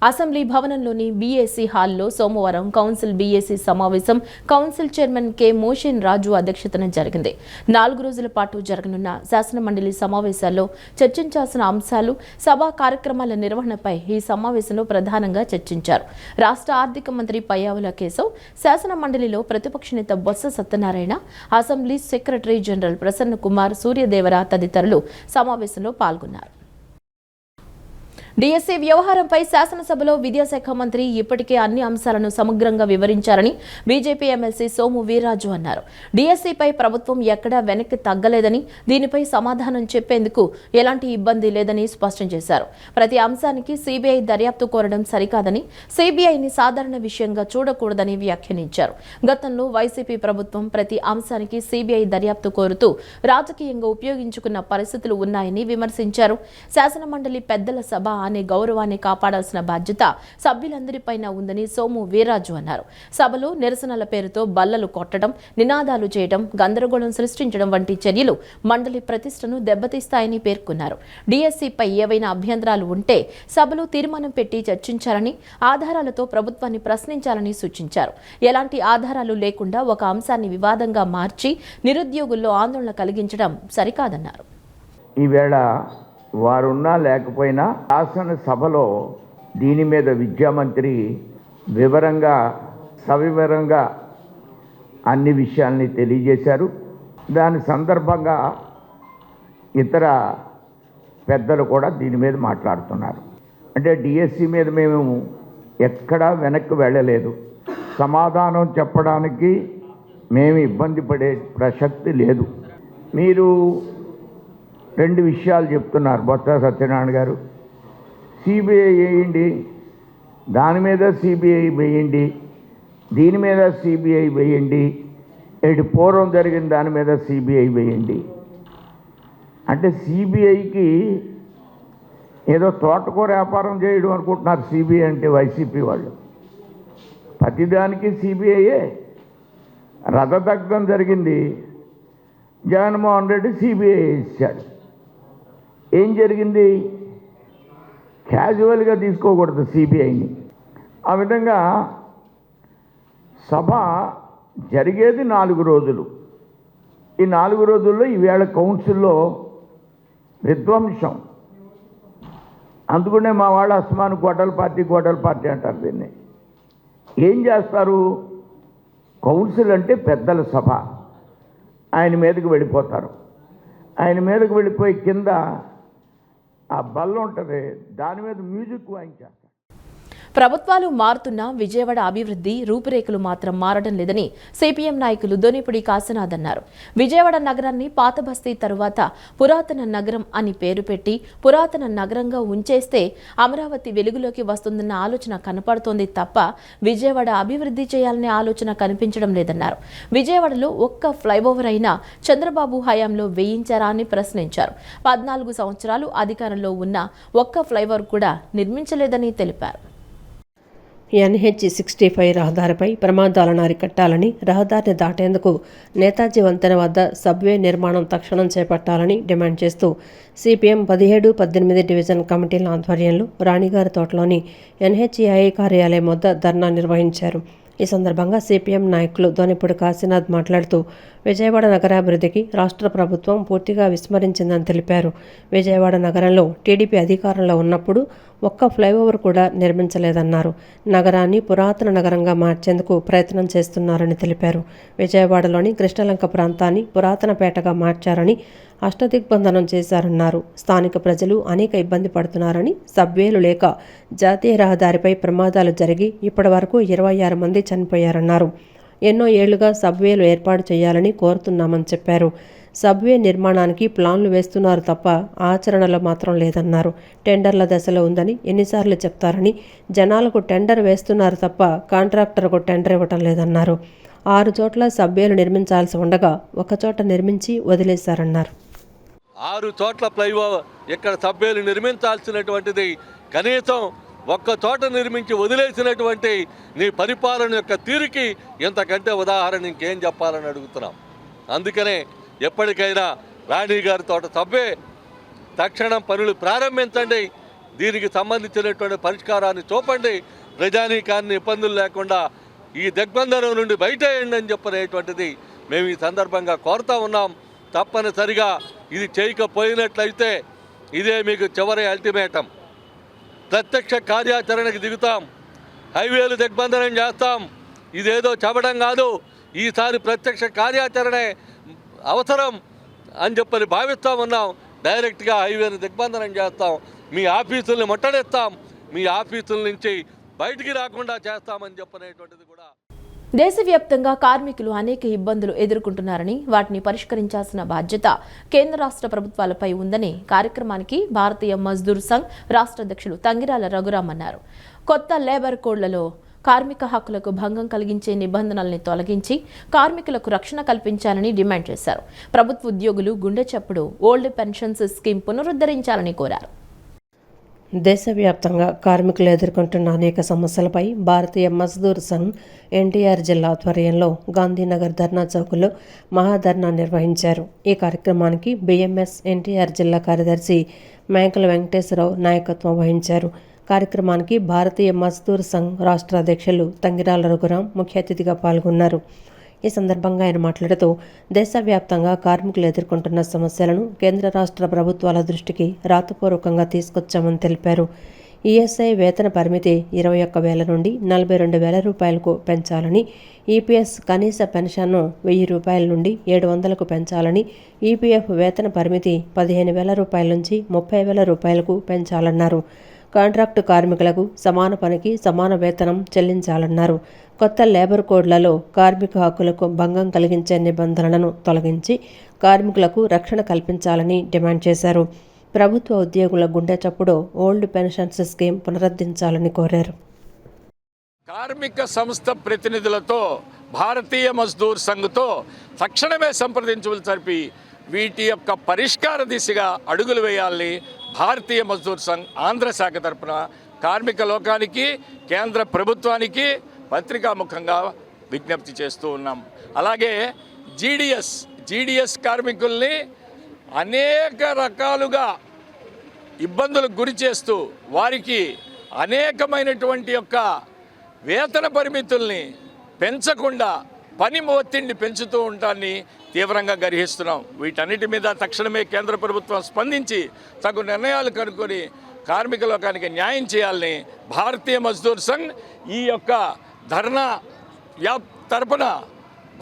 అసెంబ్లీ భవనంలోని బీఏసీ హాల్లో సోమవారం కౌన్సిల్ బీఏసీ సమావేశం కౌన్సిల్ చైర్మన్ కె మోషన్ రాజు అధ్యక్షతన జరిగింది. 4 రోజుల పాటు జరగనున్న శాసనమండలి సమావేశాల్లో చర్చించాల్సిన అంశాలు, సభా కార్యక్రమాల నిర్వహణపై ఈ సమావేశంలో ప్రధానంగా చర్చించారు. రాష్ట్ర ఆర్థిక మంత్రి పయ్యావుల కేశవ్, శాసనమండలిలో ప్రతిపక్ష నేత Botsa Satyanarayana, assembly secretary general Prasanna Kumar, Suryadevara తదితరులు సమావేశంలో పాల్గొన్నారు. డిఎస్సీ వ్యవహారంపై శాసనసభలో విద్యాశాఖ మంత్రి ఇప్పటికే అన్ని అంశాలను సమగ్రంగా వివరించారని బీజేపీ ఎమ్మెల్సీ సోము వీర్రాజు అన్నారు. డిఎస్సీపై ప్రభుత్వం ఎక్కడా వెనక్కి తగ్గలేదని, దీనిపై సమాధానం చెప్పేందుకు ఎలాంటి ఇబ్బంది లేదని స్పష్టం చేశారు. ప్రతి అంశానికి సీబీఐ దర్యాప్తు కోరడం సరికాదని, సీబీఐని సాధారణ విషయంగా చూడకూడదని వ్యాఖ్యానించారు. గతంలో వైసీపీ ప్రభుత్వం ప్రతి అంశానికి సీబీఐ దర్యాప్తు కోరుతూ రాజకీయంగా ఉపయోగించుకున్న పరిస్థితులు ఉన్నాయని విమర్శించారు. శాసనమండలి పెద్దల సభ అనే గౌరవాన్ని కాపాడాల్సిన బాధ్యత సభ్యులందరిపైన ఉందని సోము వీర్రాజు అన్నారు. సభలో నిరసనల పేరుతో బల్లలు కొట్టడం, నినాదాలు చేయడం, గందరగోళం సృష్టించడం వంటి చర్యలు మండలి ప్రతిష్టను దెబ్బతీస్తాయని పేర్కొన్నారు. డిఎస్సీపై ఏవైనా అభ్యంతరాలు ఉంటే సభలో తీర్మానం పెట్టి చర్చించాలని, ఆధారాలతో ప్రభుత్వాన్ని ప్రశ్నించాలని సూచించారు. ఎలాంటి ఆధారాలు లేకుండా ఒక అంశాన్ని వివాదంగా మార్చి నిరుద్యోగుల్లో ఆందోళన కలిగించడం సరికాదన్నారు. ఈవేళ వారున్నా లేకపోయినా శాసనసభలో దీని మీద విద్యామంత్రి వివరంగా సవివరంగా అన్ని విషయాల్ని తెలియజేశారు. దాని సందర్భంగా ఇతర పెద్దలు కూడా దీని మీద మాట్లాడుతున్నారు. అంటే డిఎస్సి మీద మేము ఎక్కడా వెనక్కి వెళ్ళలేదు. సమాధానం చెప్పడానికి మేము ఇబ్బంది పడే ప్రసక్తి లేదు. మీరు 2 విషయాలు చెప్తున్నారు బొత్స సత్యనారాయణ గారు. సిబిఐ వేయండి, దాని మీద సిబిఐ వేయండి, దీని మీద సిబిఐ వేయండి, పూర్వం జరిగిన దాని మీద సిబిఐ వేయండి. అంటే సిబిఐకి ఏదో తోటకూర వ్యాపారం చేయడం అనుకుంటున్నారు. సిబిఐ అంటే వైసీపీ వాళ్ళు ప్రతిదానికి సిబిఐయే. రథదగ్ధం జరిగింది, జగన్మోహన్ రెడ్డి సిబిఐ ఇచ్చాడు. ఏం జరిగింది? క్యాజువల్గా తీసుకోకూడదు సిబిఐని. ఆ విధంగా సభ జరిగేది 4 రోజులు. ఈ 4 రోజుల్లో ఈవేళ కౌన్సిల్లో విధ్వంసం. అందుకనే మా వాళ్ళు అస్మాను గొడ్డల పార్టీ అంటారు దీన్ని. ఏం చేస్తారు? కౌన్సిల్ అంటే పెద్దల సభ. ఆయన మీదకి వెళ్ళిపోతారు. ఆయన మీదకి వెళ్ళిపోయి కింద ఆ బల్ల ఉంటుంది, దాని మీద మ్యూజిక్ వాయించారు. ప్రభుత్వాలు మారుతున్నా విజయవాడ అభివృద్ధి రూపురేఖలు మాత్రం మారడం లేదని సిపిఎం నాయకులు దొనిపుడి కాశీనాథ్ అన్నారు. విజయవాడ నగరాన్ని పాత బస్తీ తరువాత పురాతన నగరం అని పేరు పెట్టి పురాతన నగరంగా ఉంచేస్తే అమరావతి వెలుగులోకి వస్తుందన్న ఆలోచన కనపడుతోంది తప్ప విజయవాడ అభివృద్ధి చేయాలనే ఆలోచన కనిపించడం లేదన్నారు. విజయవాడలో ఒక్క ఫ్లైఓవర్ అయినా చంద్రబాబు హయాంలో వేయించారా అని ప్రశ్నించారు. 14 సంవత్సరాలు అధికారంలో ఉన్న ఒక్క ఫ్లైఓవర్ కూడా నిర్మించలేదని తెలిపారు. NH-65 రహదారిపై ప్రమాదాలను అరికట్టాలని, రహదారిని దాటేందుకు నేతాజీ వంతెన వద్ద సబ్వే నిర్మాణం తక్షణం చేపట్టాలని డిమాండ్ చేస్తూ సిపిఎం 17, 18 డివిజన్ కమిటీల ఆధ్వర్యంలో రాణిగారి తోటలోని NHAI కార్యాలయం వద్ద ధర్నా నిర్వహించారు. ఈ సందర్భంగా సిపిఎం నాయకులు దొనిపుడి కాశీనాథ్ మాట్లాడుతూ విజయవాడ నగరాభివృద్ధికి రాష్ట్ర ప్రభుత్వం పూర్తిగా విస్మరించిందని తెలిపారు. విజయవాడ నగరంలో టీడీపీ అధికారంలో ఉన్నప్పుడు ఒక్క ఫ్లైఓవర్ కూడా నిర్మించలేదన్నారు. నగరాన్ని పురాతన నగరంగా మార్చేందుకు ప్రయత్నం చేస్తున్నారని తెలిపారు. విజయవాడలోని కృష్ణలంక ప్రాంతాన్ని పురాతన పేటగా మార్చారని, అష్టదిగ్బంధనం చేశారన్నారు. స్థానిక ప్రజలు అనేక ఇబ్బంది పడుతున్నారని, సబ్వేలు లేక జాతీయ రహదారిపై ప్రమాదాలు జరిగి ఇప్పటి వరకు 26 మంది చనిపోయారన్నారు. ఎన్నో ఏళ్లుగా సబ్వేలు ఏర్పాటు చేయాలని కోరుతున్నామని చెప్పారు. సబ్వే నిర్మాణానికి ప్లాన్లు వేస్తున్నారు తప్ప ఆచరణలో మాత్రం లేదన్నారు. టెండర్ల దశలో ఉందని ఎన్నిసార్లు చెప్తారని, జనాలకు టెండర్ వేస్తున్నారు తప్ప కాంట్రాక్టర్కు టెండర్ ఇవ్వటం లేదన్నారు. 6 చోట్ల సబ్వేలు నిర్మించాల్సి ఉండగా ఒక చోట నిర్మించి వదిలేశారన్నారు. 6 చోట్ల ఫ్లైఓవర్ ఇక్కడ సబ్వేలు నిర్మించాల్సినటువంటిది కనీసం ఒక్క చోట నిర్మించి వదిలేసినటువంటి నీ పరిపాలన యొక్క తీరుకి ఇంతకంటే ఉదాహరణ ఇంకేం చెప్పాలని అడుగుతున్నాం. అందుకనే ఎప్పటికైనా రాణి గారి తోట సబ్వే తక్షణం పనులు ప్రారంభించండి, దీనికి సంబంధించినటువంటి పరిష్కారాన్ని చూపండి, ప్రజానీకాన్ని ఇబ్బందులు లేకుండా ఈ దిగ్బంధనం నుండి బయటేయండి అని చెప్పనేటువంటిది మేము ఈ సందర్భంగా కోరుతా ఉన్నాం. తప్పనిసరిగా ఇది చేయకపోయినట్లయితే ఇదే మీకు చివరి అల్టిమేటం. ప్రత్యక్ష కార్యాచరణకు దిగుతాం, హైవేలు దిగ్బంధనం చేస్తాం. ఇదేదో చెప్పడం కాదు, ఈసారి ప్రత్యక్ష కార్యాచరణే అవసరం అని చెప్పని భావిస్తూ ఉన్నాం. డైరెక్ట్గా హైవేను దిగ్బంధనం చేస్తాం, మీ ఆఫీసుల్ని ముట్టడిస్తాం, మీ ఆఫీసుల నుంచి బయటికి రాకుండా చేస్తామని చెప్పనేటువంటిది కూడా. దేశవ్యాప్తంగా కార్మికులు అనేక ఇబ్బందులు ఎదుర్కొంటున్నారని, వాటిని పరిష్కరించాల్సిన బాధ్యత కేంద్ర రాష్ట్ర ప్రభుత్వాలపై ఉందని కార్యక్రమానికి భారతీయ మజ్దూర్ సంఘ్ రాష్ట్ర అధ్యక్షులు తంగిరాల రఘురాం అన్నారు. కొత్త లేబర్ కోడ్లలో కార్మిక హక్కులకు భంగం కలిగించే నిబంధనల్ని తొలగించి కార్మికులకు రక్షణ కల్పించాలని డిమాండ్ చేశారు. ప్రభుత్వ ఉద్యోగులు గుండె చప్పుడు ఓల్డ్ పెన్షన్స్ స్కీమ్ పునరుద్ధరించాలని కోరారు. దేశవ్యాప్తంగా కార్మికులు ఎదుర్కొంటున్న అనేక సమస్యలపై భారతీయ మజ్దూర్ సంఘ్ ఎన్టీఆర్ జిల్లా ఆధ్వర్యంలో గాంధీనగర్ ధర్నా చౌక్లో మహాధర్నా నిర్వహించారు. ఈ కార్యక్రమానికి బిఎంఎస్ ఎన్టీఆర్ జిల్లా కార్యదర్శి మేకల వెంకటేశ్వరరావు నాయకత్వం వహించారు. కార్యక్రమానికి భారతీయ మజ్దూర్ సంఘ్ రాష్ట్ర అధ్యక్షులు తంగిరాల రఘురాం ముఖ్య అతిథిగా పాల్గొన్నారు. ఈ సందర్భంగా ఆయన మాట్లాడుతూ దేశవ్యాప్తంగా కార్మికులు ఎదుర్కొంటున్న సమస్యలను కేంద్ర రాష్ట్ర ప్రభుత్వాల దృష్టికి రాతపూర్వకంగా తీసుకొచ్చామని తెలిపారు. ఈఎస్ఐ వేతన పరిమితి 21,000 నుండి 42,000 రూపాయలకు పెంచాలని, ఈపీఎస్ కనీస పెన్షన్ను 1,000 రూపాయల నుండి 700కు పెంచాలని, ఈపీఎఫ్ వేతన పరిమితి 15,000 రూపాయల నుంచి 30,000 రూపాయలకు పెంచాలన్నారు. కాంట్రాక్టు కార్మికులకు సమాన పనికి సమాన వేతనం చెల్లించాలన్నారు. కొత్త లేబర్ కోడ్లలో కార్మిక హక్కులకు భంగం కలిగించే నిబంధనలను తొలగించి కార్మికులకు రక్షణ కల్పించాలని డిమాండ్ చేశారు. ప్రభుత్వ ఉద్యోగుల గుండె చప్పుడు ఓల్డ్ పెన్షన్స్ స్కీమ్ పునరుద్ధరించాలని కోరారు. కార్మిక సంస్థ ప్రతినిధులతో భారతీయ మజ్దూర్ సంఘ్తో తక్షణమే సంప్రదించవలసి జరిపి వీటి యొక్క పరిష్కార దిశగా అడుగులు వేయాలని భారతీయ మజ్దూర్ సంఘ్ ఆంధ్ర శాఖ తరపున కార్మిక లోకానికి, కేంద్ర ప్రభుత్వానికి పత్రికాముఖంగా విజ్ఞప్తి చేస్తూ ఉన్నాం. అలాగే జీడీఎస్ కార్మికుల్ని అనేక రకాలుగా ఇబ్బందులకు గురి చేస్తూ వారికి అనేకమైనటువంటి యొక్క వేతన పరిమితుల్ని పెంచకుండా పని ఒత్తిడిని పెంచుతూ ఉంటాన్ని తీవ్రంగా గర్హిస్తున్నాం. వీటన్నిటి మీద తక్షణమే కేంద్ర ప్రభుత్వం స్పందించి తగు నిర్ణయాలు కనుక్కొని కార్మిక లోకానికి న్యాయం చేయాలని భారతీయ మజ్దూర్ సంఘ్ ఈ యొక్క ధర్నా తరపున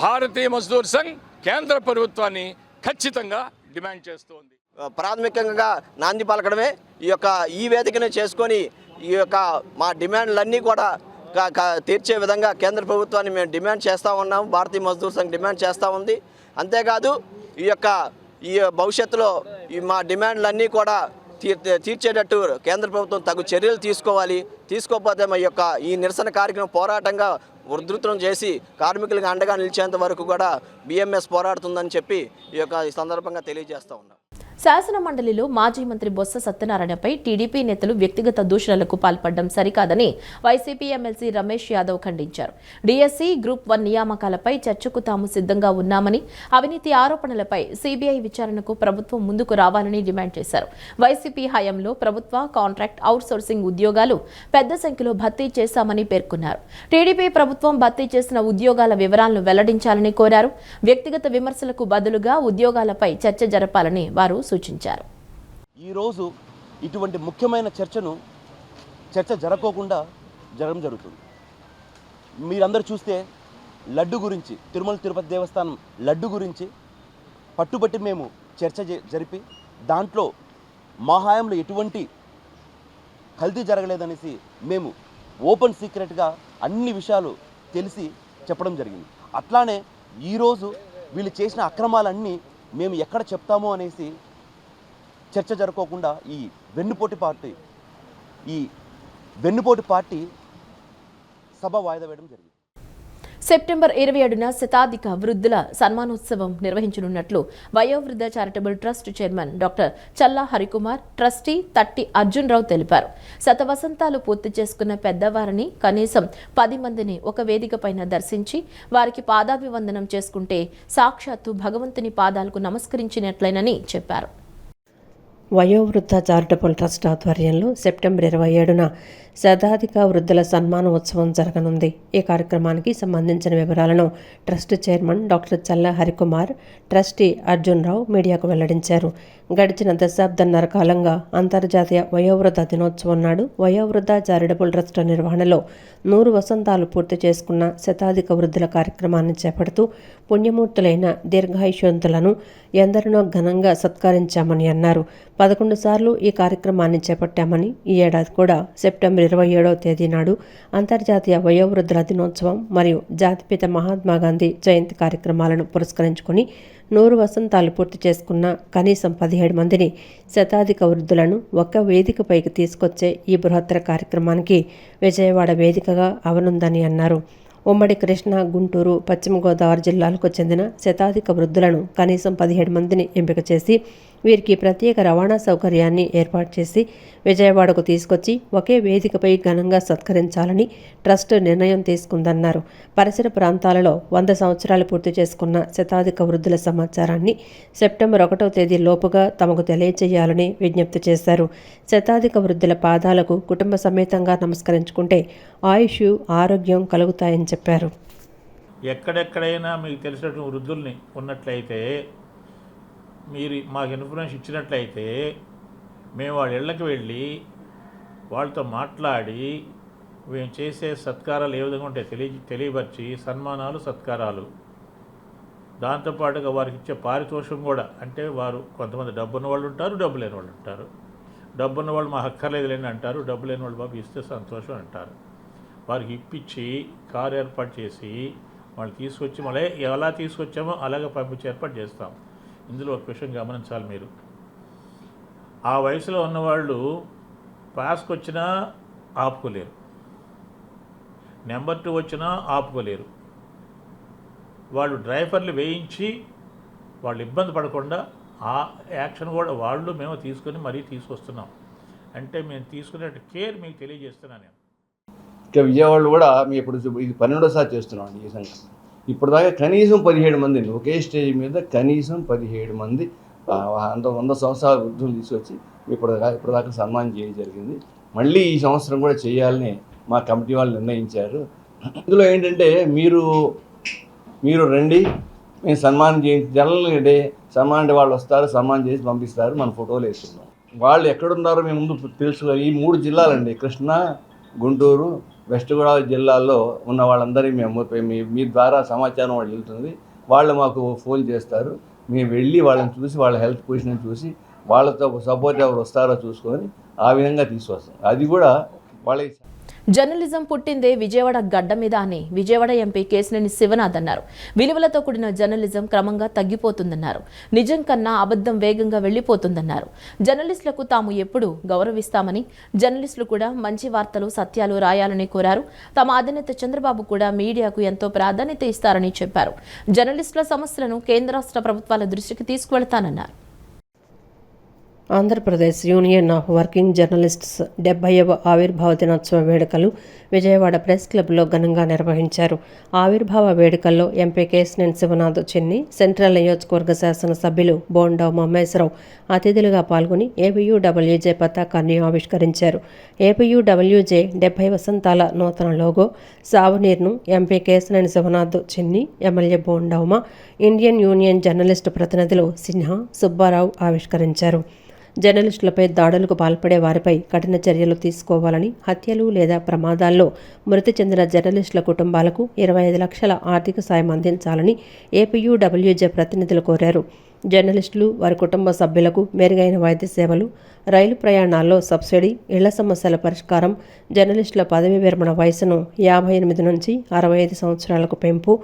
భారతీయ మజ్దూర్ సంఘ్ కేంద్ర ప్రభుత్వాన్ని ఖచ్చితంగా డిమాండ్ చేస్తోంది. ప్రాథమికంగా నాంది పలకడమే ఈ వేదికను చేసుకొని ఈ యొక్క మా డిమాండ్లన్నీ కూడా తీర్చే విధంగా కేంద్ర ప్రభుత్వాన్ని మేము డిమాండ్ చేస్తూ ఉన్నాము. భారతీయ మజ్దూర్ సంఘ్ డిమాండ్ చేస్తూ ఉంది. అంతేకాదు ఈ భవిష్యత్తులో మా డిమాండ్లన్నీ కూడా తీర్చేటట్టు కేంద్ర ప్రభుత్వం తగు చర్యలు తీసుకోకపోతే ఈ నిరసన కార్యక్రమం పోరాటంగా ఉధృతం చేసి కార్మికులకు అండగా నిలిచేంత వరకు కూడా BMS పోరాడుతుందని చెప్పి ఈ సందర్భంగా తెలియజేస్తూ ఉన్నాం. శాసన మండలిలో మాజీ మంత్రి బొత్స సత్యనారాయణపై టీడీపీ నేతలు వ్యక్తిగత దూషణలకు పాల్పడడం సరికాదని వైసీపీ ఎమ్మెల్సీ రమేష్ యాదవ్ ఖండించారు. డిఎస్సి గ్రూప్ 1 నియామకాలపై చర్చకు తాము సిద్ధంగా ఉన్నామని, అవినీతి ఆరోపణలపై సిబిఐ విచారణకు ప్రభుత్వం ముందుకు రావాలని డిమాండ్ చేశారు. వైసీపీ హయాంలో ప్రభుత్వ కాంట్రాక్ట్ అవుట్సోర్సింగ్ ఉద్యోగాలు పెద్ద సంఖ్యలో భర్తీ చేశామని పేర్కొన్నారు. టీడీపీ ప్రభుత్వం భర్తీ చేసిన ఉద్యోగాల వివరాలను వెల్లడించాలని కోరారు. వ్యక్తిగత విమర్శలకు బదులుగా ఉద్యోగాలపై చర్చ జరపాలని వారు సూచించారు. ఈరోజు ఇటువంటి ముఖ్యమైన చర్చ జరగకుండా జరగడం జరుగుతుంది. మీరందరూ చూస్తే లడ్డు గురించి, తిరుమల తిరుపతి దేవస్థానం లడ్డు గురించి పట్టుబట్టి మేము చర్చ జరిపి దాంట్లో మా హయాంలో ఎటువంటి కల్తీ జరగలేదనేసి మేము ఓపెన్ సీక్రెట్గా అన్ని విషయాలు తెలిసి చెప్పడం జరిగింది. అట్లానే ఈరోజు వీళ్ళు చేసిన అక్రమాలన్నీ మేము ఎక్కడ చెప్తామో అనేసి చర్చ జరగకుండా ఈ వెన్నుపోటు పార్టీ సభ వాయిదా వేయడం జరిగింది. సెప్టెంబర్ 27న శతాధిక వృద్ధుల సన్మానోత్సవం నిర్వహించనున్నట్లు వయోవృద్ధ చారిటబుల్ ట్రస్ట్ చైర్మన్ డాక్టర్ చల్లా హరికుమార్, ట్రస్టీ తట్టి అర్జున్రావు తెలిపారు. శతవసంతాలు పూర్తి చేసుకున్న పెద్దవారిని కనీసం 10 మందిని ఒక వేదికపైన దర్శించి వారికి పాదాభివందనం చేసుకుంటే సాక్షాత్తు భగవంతుని పాదాలకు నమస్కరించినట్లేనని చెప్పారు. వయోవృద్ధ చారిటబుల్ ట్రస్ట్ ఆధ్వర్యంలో సెప్టెంబర్ 27న శతాధిక వృద్ధుల సన్మానోత్సవం జరగనుంది. ఈ కార్యక్రమానికి సంబంధించిన వివరాలను ట్రస్ట్ చైర్మన్ డాక్టర్ చల్లా హరికుమార్, ట్రస్టీ అర్జున్రావు మీడియాకు వెల్లడించారు. గడిచిన దశాబ్దన్నర కాలంగా అంతర్జాతీయ వయోవృద్ధ దినోత్సవం నాడు వయోవృద్ధ చారిటబుల్ ట్రస్ట్ నిర్వహణలో 100 వసంతాలు పూర్తి చేసుకున్న శతాధిక వృద్ధుల కార్యక్రమాన్ని చేపడుతూ పుణ్యమూర్తులైన దీర్ఘాయుష్యంతులను ఎందరినో ఘనంగా సత్కరించామని అన్నారు. 11 సార్లు ఈ కార్యక్రమాన్ని చేపట్టామని, ఈ ఏడాది కూడా సెప్టెంబర్ 27వ తేదీ నాడు అంతర్జాతీయ వయోవృద్ధుల దినోత్సవం మరియు జాతిపిత మహాత్మా గాంధీ జయంతి కార్యక్రమాలను పురస్కరించుకుని 100 వసంతాలు పూర్తి చేసుకున్న కనీసం 17 మందిని శతాధిక వృద్ధులను ఒక వేదికపైకి తీసుకొచ్చే ఈ బృహత్తర కార్యక్రమానికి విజయవాడ వేదికగా అవనుందని అన్నారు. ఉమ్మడి కృష్ణా, గుంటూరు, పశ్చిమ గోదావరి జిల్లాలకు చెందిన శతాధిక వృద్ధులను కనీసం 17 మందిని ఎంపిక చేసి వీరికి ప్రత్యేక రవాణా సౌకర్యాన్ని ఏర్పాటు చేసి విజయవాడకు తీసుకొచ్చి ఒకే వేదికపై ఘనంగా సత్కరించాలని ట్రస్ట్ నిర్ణయం తీసుకుందన్నారు. పరిసర ప్రాంతాలలో 100 సంవత్సరాలు పూర్తి చేసుకున్న శతాధిక వృద్ధుల సమాచారాన్ని సెప్టెంబర్ 1వ తేదీ లోపుగా తమకు తెలియజేయాలని విజ్ఞప్తి చేశారు. శతాధిక వృద్ధుల పాదాలకు కుటుంబ సమేతంగా నమస్కరించుకుంటే ఆయుష్, ఆరోగ్యం కలుగుతాయని చెప్పారు. ఎక్కడెక్కడైనా మీకు తెలిసినటువంటి వృద్ధుల్ని ఉన్నట్లయితే మీరు మాకు ఇన్ఫర్మేషన్ ఇచ్చినట్లయితే మేము వాళ్ళ ఇళ్ళకి వెళ్ళి వాళ్ళతో మాట్లాడి మేము చేసే సత్కారాలు ఏ విధంగా ఉంటాయి తెలియపరిచి సన్మానాలు, సత్కారాలు, దాంతోపాటుగా వారికి ఇచ్చే పారితోషం కూడా, అంటే వారు కొంతమంది డబ్బున్న వాళ్ళు ఉంటారు, డబ్బు లేని వాళ్ళు ఉంటారు. డబ్బున్న వాళ్ళు మాకు అక్కర్లేదు లేని అంటారు, డబ్బు లేని వాళ్ళు బాబు ఇస్తే సంతోషం అంటారు. వారికి ఇప్పించి కారు ఏర్పాటు చేసి వాళ్ళు తీసుకొచ్చి మళ్ళీ ఎలా తీసుకొచ్చామో అలాగే పంపించి ఏర్పాటు చేస్తాం. ఇందులో ఒక విషయం గమనించాలి మీరు, ఆ వయసులో ఉన్నవాళ్ళు పాస్కి వచ్చినా ఆపుకోలేరు, నెంబర్ 2 వచ్చినా ఆపుకోలేరు. వాళ్ళు డ్రైవర్లు వేయించి వాళ్ళు ఇబ్బంది పడకుండా ఆ యాక్షన్ కూడా వాళ్ళు మేము తీసుకొని మరీ తీసుకొస్తున్నాం. అంటే మేము తీసుకునే కేర్ మీకు తెలియజేస్తున్నాను నేను. ఇక విజయవాడలో కూడా మేము ఇప్పుడు ఇది 12సారి చేస్తున్నాం అండి ఈ సంఘం. ఇప్పటిదాకా కనీసం 17 మందిని ఒకే స్టేజ్ మీద కనీసం 17 మంది 100 సంవత్సరాల వృద్ధులు తీసుకొచ్చి ఇప్పటిదాకా సన్మానం చేయడం జరిగింది. మళ్ళీ ఈ సంవత్సరం కూడా చేయాలని మా కమిటీ వాళ్ళు నిర్ణయించారు. ఇందులో ఏంటంటే మీరు రండి, మేము సన్మానం చేయించి జనరల్ డే సన్మానం డే వాళ్ళు వస్తారు, సన్మానం చేసి పంపిస్తారు, మన ఫోటోలు వేస్తున్నాం. వాళ్ళు ఎక్కడున్నారో మేము ముందు తెలుసుకోవాలి. ఈ 3 జిల్లాలండి, కృష్ణా, గుంటూరు, వెస్ట్ గోదావరి జిల్లాల్లో ఉన్న వాళ్ళందరికీ మేము మీ ద్వారా సమాచారం వాళ్ళు వెళ్తుంది. వాళ్ళు మాకు ఫోన్ చేస్తారు, మేము వెళ్ళి వాళ్ళని చూసి వాళ్ళ హెల్త్ పొజిషన్ చూసి వాళ్ళతో సపోర్ట్ ఎవరు వస్తారో చూసుకొని ఆ విధంగా తీసుకొస్తాం. అది కూడా వాళ్ళ జర్నలిజం పుట్టిందే విజయవాడ గడ్డ మీద అని విజయవాడ ఎంపీ కేశినేని శివనాథ్ అన్నారు. విలువలతో కూడిన జర్నలిజం క్రమంగా తగ్గిపోతుందన్నారు. నిజం కన్నా అబద్ధం వేగంగా వెళ్లిపోతుందన్నారు. జర్నలిస్టులకు తాము ఎప్పుడూ గౌరవిస్తామని, జర్నలిస్టులు కూడా మంచి వార్తలు, సత్యాలు రాయాలని కోరారు. తమ అధినేత చంద్రబాబు కూడా మీడియాకు ఎంతో ప్రాధాన్యత ఇస్తారని చెప్పారు. జర్నలిస్టుల సమస్యలను కేంద్ర రాష్ట్ర ప్రభుత్వాల దృష్టికి తీసుకువెళతానన్నారు. Andhra Pradesh union of working journalists 70వ ఆవిర్భావ దినోత్సవ వేడుకలు విజయవాడ ప్రెస్ క్లబ్లో ఘనంగా నిర్వహించారు. ఆవిర్భావ వేడుకల్లో ఎంపీ కేశినేని శివనాథ్ చిన్ని, సెంట్రల్ నియోజకవర్గ శాసనసభ్యులు బోండా మమ్మేశ్వరరావు అతిథులుగా పాల్గొని ఏపీయూడబ్ల్యూజే పతాకాన్ని ఆవిష్కరించారు. ఏపీయూడబ్ల్యూజే 70 వసంతాల నూతన లోగో సావనీర్ను ఎంపీ కేశినేని శివనాథ్ చిన్ని, ఎమ్మెల్యే బోండామ, ఇండియన్ యూనియన్ జర్నలిస్టు ప్రతినిధులు సిన్హా, సుబ్బారావు ఆవిష్కరించారు. జర్నలిస్టులపై దాడులకు పాల్పడే వారిపై కఠిన చర్యలు తీసుకోవాలని, హత్యలు లేదా ప్రమాదాల్లో మృతి చెందిన జర్నలిస్టుల కుటుంబాలకు 25 లక్షల ఆర్థిక సాయం అందించాలని ఏపీయూడబ్ల్యూజే ప్రతినిధులు కోరారు. జర్నలిస్టులు, వారి కుటుంబ సభ్యులకు మెరుగైన వైద్య సేవలు, రైలు ప్రయాణాల్లో సబ్సిడీ, ఇళ్ల సమస్యల పరిష్కారం, జర్నలిస్టుల పదవీ విరమణ వయసును 58 నుంచి 65 సంవత్సరాలకు పెంపు,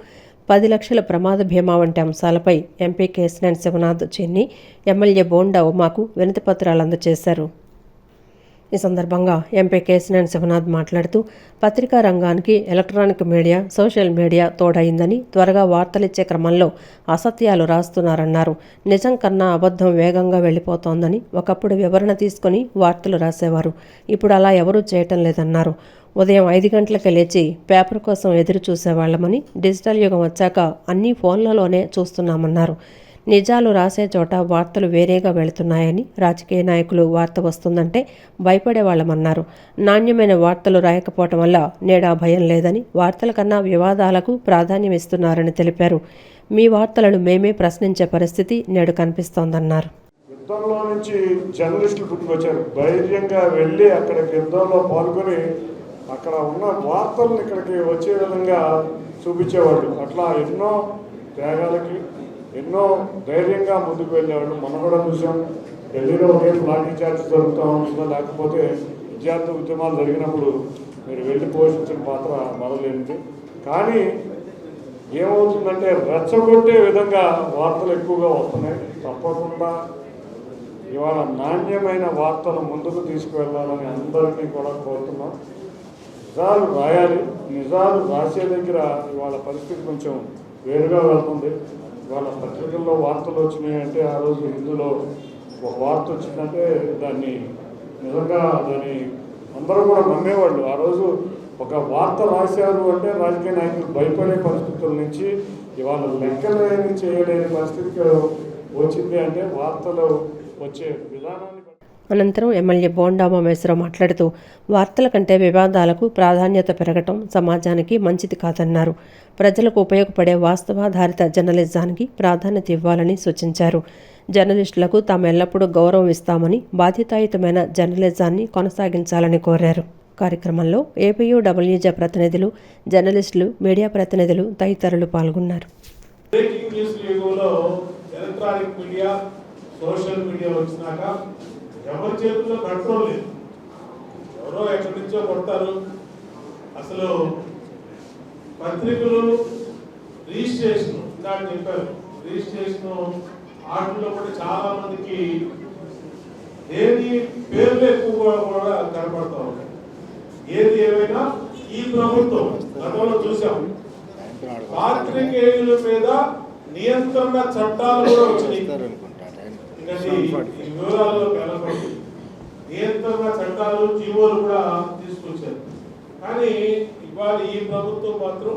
10 లక్షల ప్రమాద బీమా వంటి అంశాలపై ఎంపీ కేశినేని శివనాథ్ చిన్ని, ఎమ్మెల్యే బోండా ఉమాకు వినతి పత్రాలు అందజేశారు. ఈ సందర్భంగా ఎంపీ కేశినేని శివనాథ్ మాట్లాడుతూ పత్రికా రంగానికి ఎలక్ట్రానిక్ మీడియా, సోషల్ మీడియా తోడైందని, త్వరగా వార్తలిచ్చే క్రమంలో అసత్యాలు రాస్తున్నారన్నారు. నిజం కన్నా అబద్ధం వేగంగా వెళ్లిపోతోందని, ఒకప్పుడు వివరణ తీసుకుని వార్తలు రాసేవారు, ఇప్పుడు అలా ఎవరూ చేయటం లేదన్నారు. ఉదయం 5 గంటలకే లేచి పేపర్ కోసం ఎదురు చూసేవాళ్లమని, డిజిటల్ యుగం వచ్చాక అన్నీ ఫోన్లలోనే చూస్తున్నామన్నారు. నిజాలు రాసే చోట వార్తలు వేరేగా వెళుతున్నాయని, రాజకీయ నాయకులు వార్త వస్తుందంటే భయపడేవాళ్లమన్నారు. నాణ్యమైన వార్తలు రాయకపోవటం వల్ల నేడా భయం లేదని, వార్తల కన్నా వివాదాలకు ప్రాధాన్యం ఇస్తున్నారని తెలిపారు. మీ వార్తలను మేమే ప్రశ్నించే పరిస్థితి నేడు కనిపిస్తోందన్నారు. యుద్ధంలో నుంచి జర్నలిస్టులు పుట్టుకొచ్చారు. ధైర్యంగా వెళ్ళి అక్కడ యుద్ధంలో పాల్గొని అక్కడ ఉన్న వార్తలను ఇక్కడికి వచ్చే విధంగా చూపించేవాళ్ళు. అట్లా ఎన్నో త్యాగాలకి ఎన్నో ధైర్యంగా ముందుకు వెళ్ళేవాళ్ళు. మనం కూడా చూసాం, ఢిల్లీలో ఒకే లాఠీ చార్జ్ జరుగుతూ ఉంటుందో, లేకపోతే విద్యార్థి ఉద్యమాలు జరిగినప్పుడు మీరు వెళ్ళి పోషించిన పాత్ర మొదలైంది. కానీ ఏమవుతుందంటే రెచ్చగొట్టే విధంగా వార్తలు ఎక్కువగా వస్తున్నాయి. తప్పకుండా ఇవాళ నాణ్యమైన వార్తలు ముందుకు తీసుకువెళ్ళాలని అందరినీ కూడా కోరుతున్నాం. నిజాలు రాయాలి. నిజాలు రాసే దగ్గర ఇవాళ పరిస్థితి కొంచెం వేరుగా వెళ్తుంది. ఇవాళ పత్రికల్లో వార్తలు వచ్చినాయంటే ఆ రోజు హిందూలో ఒక వార్త వచ్చిందంటే దాన్ని నిజంగా దాన్ని అందరూ కూడా నమ్మేవాళ్ళు. ఆ రోజు ఒక వార్త రాశారు అంటే రాజకీయ నాయకులు భయపడే పరిస్థితుల నుంచి ఇవాళ లెక్కలేని చేయలేని పరిస్థితికి వచ్చింది. అంటే వార్తలు వచ్చే విధానాన్ని అనంతరం ఎమ్మెల్యే బోండా మమ్మేశ్వరరావు మాట్లాడుతూ వార్తల కంటే వివాదాలకు ప్రాధాన్యత పెరగటం సమాజానికి మంచిది కాదన్నారు. ప్రజలకు ఉపయోగపడే వాస్తవాధారిత జర్నలిజానికి ప్రాధాన్యత ఇవ్వాలని సూచించారు. జర్నలిస్టులకు తాము ఎల్లప్పుడూ గౌరవం ఇస్తామని, బాధ్యతాయుతమైన జర్నలిజాన్ని కొనసాగించాలని కోరారు. కార్యక్రమంలో ఏపీయూడబ్ల్యూజే ప్రతినిధులు, జర్నలిస్టులు, మీడియా ప్రతినిధులు తదితరులు పాల్గొన్నారు. ఎవరి చేతుల్లో కంట్రోల్ లేదు. ఎవరో ఎక్కడి నుంచో కొడతారు. అసలు పత్రికలు రిజిస్ట్రేషన్ ఇందాక చెప్పారు, రిజిస్ట్రేషన్ వాటిలో కూడా చాలా మందికి ఏది పేర్లు ఎక్కువగా కూడా కనపడతా ఉంటాయి. ఏది ఏమైనా ఈ ప్రభుత్వం గతంలో చూసాం, పాత్రికేయుల మీద నియంత్రణ చట్టాలు కూడా వచ్చినాయి. ఇంకా ఈ వివరాల్లో కలపండి. నియంత్రణ చట్టాలు జీవోలు కూడా తీసుకొచ్చారు. కానీ ఇవాళ ఈ ప్రభుత్వం మాత్రం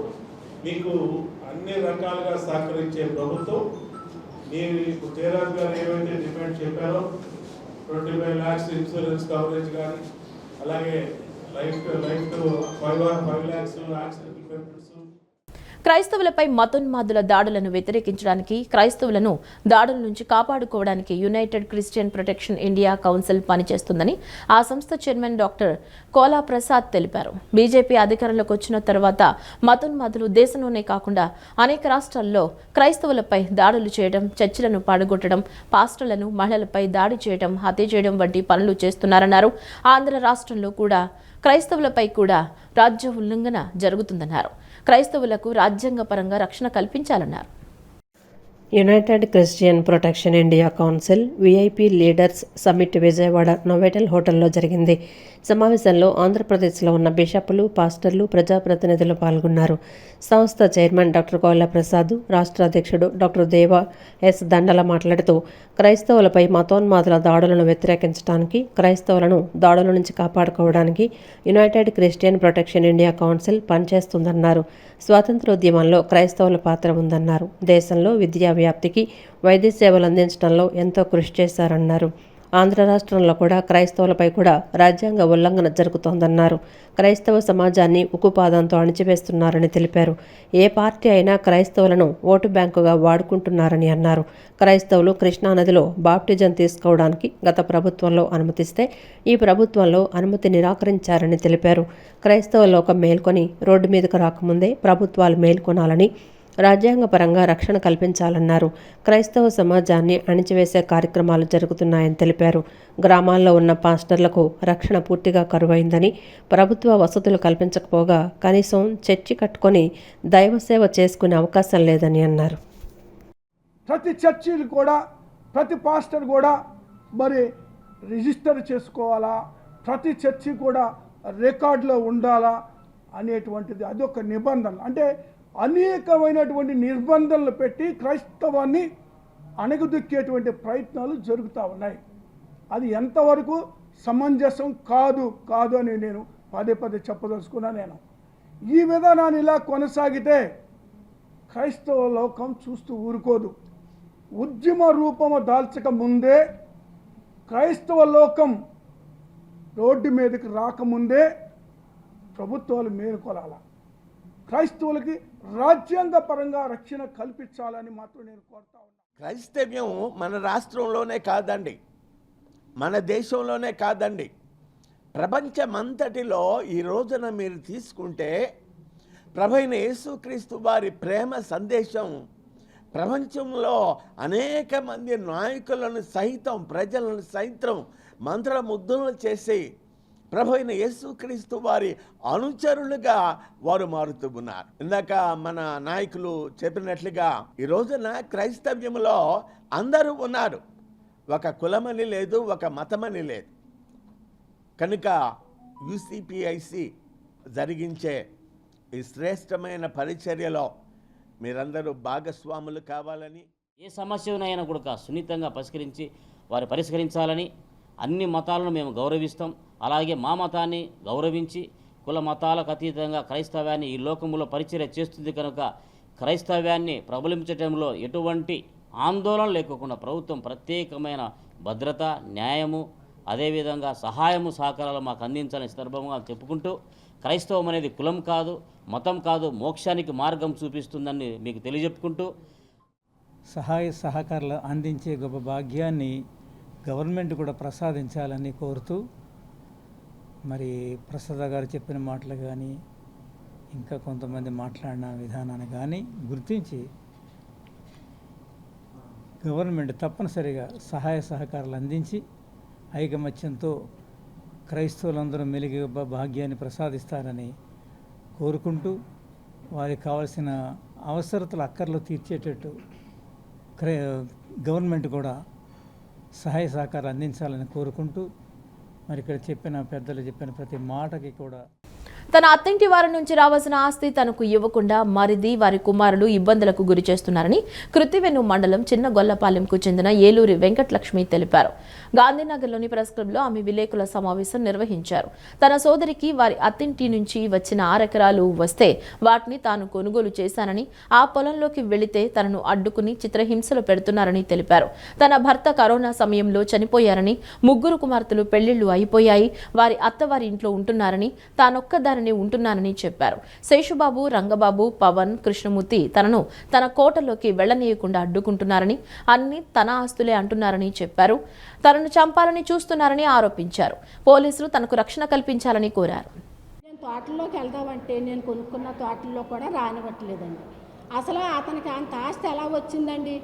మీకు అన్ని రకాలుగా సహకరించే ప్రభుత్వం. నేను ఇప్పుడు జయరాజ్ గారు ఏవైతే డిమాండ్ చెప్పారో 25 lakhs ఇన్సూరెన్స్ కవరేజ్ కానీ, అలాగే లైఫ్ 5 lakhs యాక్సిడెంటల్ బెనిఫిట్స్. క్రైస్తవులపై మతోన్మాదుల దాడులను వ్యతిరేకించడానికి, క్రైస్తవులను దాడుల నుంచి కాపాడుకోవడానికి united Christian protection India council పనిచేస్తుందని ఆ సంస్థ చైర్మన్ డాక్టర్ కోలా ప్రసాద్ తెలిపారు. బీజేపీ అధికారంలోకి వచ్చిన తర్వాత మతోన్మాదులు దేశంలోనే కాకుండా అనేక రాష్ట్రాల్లో క్రైస్తవులపై దాడులు చేయడం, చర్చిలను పాడుగొట్టడం, పాస్టర్లను, మహిళలపై దాడి చేయడం, హత్య చేయడం వంటి పనులు చేస్తున్నారన్నారు. ఆంధ్ర రాష్ట్రంలో కూడా క్రైస్తవులపై కూడా రాజ్య ఉల్లంఘన జరుగుతుందన్నారు. క్రైస్తవులకు రాజ్యాంగపరంగా రక్షణ కల్పించాలన్నారు. United Christian protection India council VIP leaders summit Vijayawada Novotel హోటల్లో జరిగింది. సమావేశంలో ఆంధ్రప్రదేశ్లో ఉన్న బిషపులు, పాస్టర్లు, ప్రజాప్రతినిధులు పాల్గొన్నారు. సంస్థ చైర్మన్ డాక్టర్ కోలా ప్రసాద్, రాష్ట్ర అధ్యక్షుడు డాక్టర్ దేవ ఎస్ దండల మాట్లాడుతూ క్రైస్తవులపై మతోన్మాదుల దాడులను వ్యతిరేకించడానికి, క్రైస్తవులను దాడుల నుంచి కాపాడుకోవడానికి united Christian protection India council పనిచేస్తుందన్నారు. స్వాతంత్రోద్యమంలో క్రైస్తవుల పాత్ర ఉందన్నారు. దేశంలో విద్యా వ్యాప్తికి, వైద్య సేవలు అందించడంలో ఎంతో కృషి చేశారన్నారు. ఆంధ్ర రాష్ట్రంలో కూడా క్రైస్తవులపై కూడా రాజ్యాంగ ఉల్లంఘన జరుగుతోందన్నారు. క్రైస్తవ సమాజాన్ని ఉక్కుపాదంతో అణిచివేస్తున్నారని తెలిపారు. ఏ పార్టీ అయినా క్రైస్తవులను ఓటు బ్యాంకుగా వాడుకుంటున్నారని అన్నారు. క్రైస్తవులు కృష్ణానదిలో బాప్టిజం తీసుకోవడానికి గత ప్రభుత్వంలో అనుమతిస్తే ఈ ప్రభుత్వంలో అనుమతి నిరాకరించారని తెలిపారు. క్రైస్తవ లోకం మేల్కొని రోడ్డు మీదకు రాకముందే ప్రభుత్వాలు మేల్కొనాలని, రాజ్యాంగపరంగా రక్షణ కల్పించాలన్నారు. క్రైస్తవ సమాజాన్ని అణిచివేసే కార్యక్రమాలు జరుగుతున్నాయని తెలిపారు. గ్రామాల్లో ఉన్న పాస్టర్లకు రక్షణ పూర్తిగా కరువైందని, ప్రభుత్వ వసతులు కల్పించకపోగా కనీసం చర్చి కట్టుకొని దైవసేవ చేసుకునే అవకాశం లేదని అన్నారు. ప్రతి చర్చిలు కూడా, ప్రతి పాస్టర్ కూడా మరి రిజిస్టర్ చేసుకోవాలా, ప్రతి చర్చి కూడా రికార్డులో ఉండాలా అనేటువంటిది అదొక నిబంధన. అంటే అనేకమైనటువంటి నిర్బంధనలు పెట్టి క్రైస్తవాన్ని అణగదొక్కేటువంటి ప్రయత్నాలు జరుగుతూ ఉన్నాయి. అది ఎంతవరకు సమంజసం కాదు అని నేను పదే చెప్పదలుచుకున్నాను. నేను ఈ విధానాన్ని ఇలా కొనసాగితే క్రైస్తవ లోకం చూస్తూ ఊరుకోదు. ఉద్యమ రూపము దాల్చక ముందే, క్రైస్తవ లోకం రోడ్డు మీదకి రాకముందే ప్రభుత్వాలు మేలుకొలాల, క్రైస్తవులకి రాజ్యాంగపరంగా రక్షణ కల్పించాలని మాత్రం నేను కోరుతా ఉన్నాను. క్రైస్తవ్యం మన రాష్ట్రంలోనే కాదండి, మన దేశంలోనే కాదండి, ప్రపంచమంతటిలో ఈ రోజున మీరు తీసుకుంటే ప్రభువైన యేసుక్రీస్తు వారి ప్రేమ సందేశం ప్రపంచంలో అనేక మంది నాయకులను సైతం, ప్రజలను సైతం మంత్రముగ్ధులను చేసి ప్రభువైన యేసుక్రీస్తు వారి అనుచరులుగా వారు మారుతూ ఉన్నారు. ఇందాక మన నాయకులు చెప్పినట్లుగా ఈ రోజున క్రైస్తవ్యంలో అందరూ ఉన్నారు. ఒక కులమని లేదు, ఒక మతమని లేదు. కనుక యూసీపీఐసి జరిగించే ఈ శ్రేష్టమైన పరిచర్యలో మీరందరూ భాగస్వాములు కావాలని, ఏ సమస్యనైనా కూడా సున్నితంగా పరిష్కరించాలని అన్ని మతాలను మేము గౌరవిస్తాం. అలాగే మా మతాన్ని గౌరవించి కుల మతాలకు అతీతంగా క్రైస్తవ్యాన్ని ఈ లోకంలో పరిచర్య చేస్తుంది. కనుక క్రైస్తవ్యాన్ని ప్రబలించడంలో ఎటువంటి ఆందోళన లేకుండా ప్రభుత్వం ప్రత్యేకమైన భద్రత, న్యాయము, అదేవిధంగా సహాయము, సహకారాలు మాకు అందించాలని సందర్భంగా చెప్పుకుంటూ, క్రైస్తవం అనేది కులం కాదు, మతం కాదు, మోక్షానికి మార్గం చూపిస్తుందని మీకు తెలియజెప్పుకుంటూ, సహాయ సహకారాలు అందించే గొప్ప భాగ్యాన్ని గవర్నమెంట్ కూడా ప్రసాదించాలని కోరుతూ, మరి ప్రసాద్ గారు చెప్పిన మాటలు కానీ, ఇంకా కొంతమంది మాట్లాడిన విధానాన్ని కానీ గుర్తించి గవర్నమెంట్ తప్పనిసరిగా సహాయ సహకారాలు అందించి ఐకమత్యంతో క్రైస్తవులందరూ మెలిగే భాగ్యాన్ని ప్రసాదిస్తారని కోరుకుంటూ, వారికి కావాల్సిన అవసరతలు, అక్కర్లు తీర్చేటట్టు గవర్నమెంట్ కూడా సహాయ సహకారం అందించాలని కోరుకుంటూ, మరి ఇక్కడ పెద్దలు చెప్పిన ప్రతి మాటకి కూడా తన అత్తింటి వారి నుంచి రావాల్సిన ఆస్తి తనకు ఇవ్వకుండా మరిది వారి కుమారులు ఇబ్బందులకు గురి చేస్తున్నారని కృత్తివెన్ను మండలం చిన్న గొల్లపాలెంకు చెందిన ఏలూరి వెంకటలక్ష్మి తెలిపారు. గాంధీనగర్లోని ప్రెస్ క్లబ్లో ఆమె విలేకరుల సమావేశం నిర్వహించారు. తన సోదరికి వారి అత్తింటి నుంచి వచ్చిన 6 ఎకరాలు వస్తే వాటిని తాను కొనుగోలు చేశానని, ఆ పొలంలోకి వెళితే తనను అడ్డుకుని చిత్రహింసలు పెడుతున్నారని తెలిపారు. తన భర్త కరోనా సమయంలో చనిపోయారని, 3 కుమార్తెలు పెళ్లిళ్లు అయిపోయాయి, వారి అత్తవారి ఇంట్లో ఉంటున్నారని, తానొక్కదారిని ఉంటున్నానని చెప్పారు. శేషుబాబు, రంగబాబు, పవన్, కృష్ణమూర్తి తనను తన కోటలోకి వెళ్లనీయకుండా అడ్డుకుంటున్నారని, అన్ని తన ఆస్తులే అంటున్నారని చెప్పారు. తనను చంపాలని చూస్తున్నారని ఆరోపించారు. పోలీసులు తనకు రక్షణ కల్పించాలని కోరారు. నేను తోటల్లోకి వెళ్దామంటే నేను కొనుక్కున్న తోటల్లో కూడా రానివ్వట్లేదండి. అసలు అతనికి అంత ఆస్తి ఎలా వచ్చిందండి?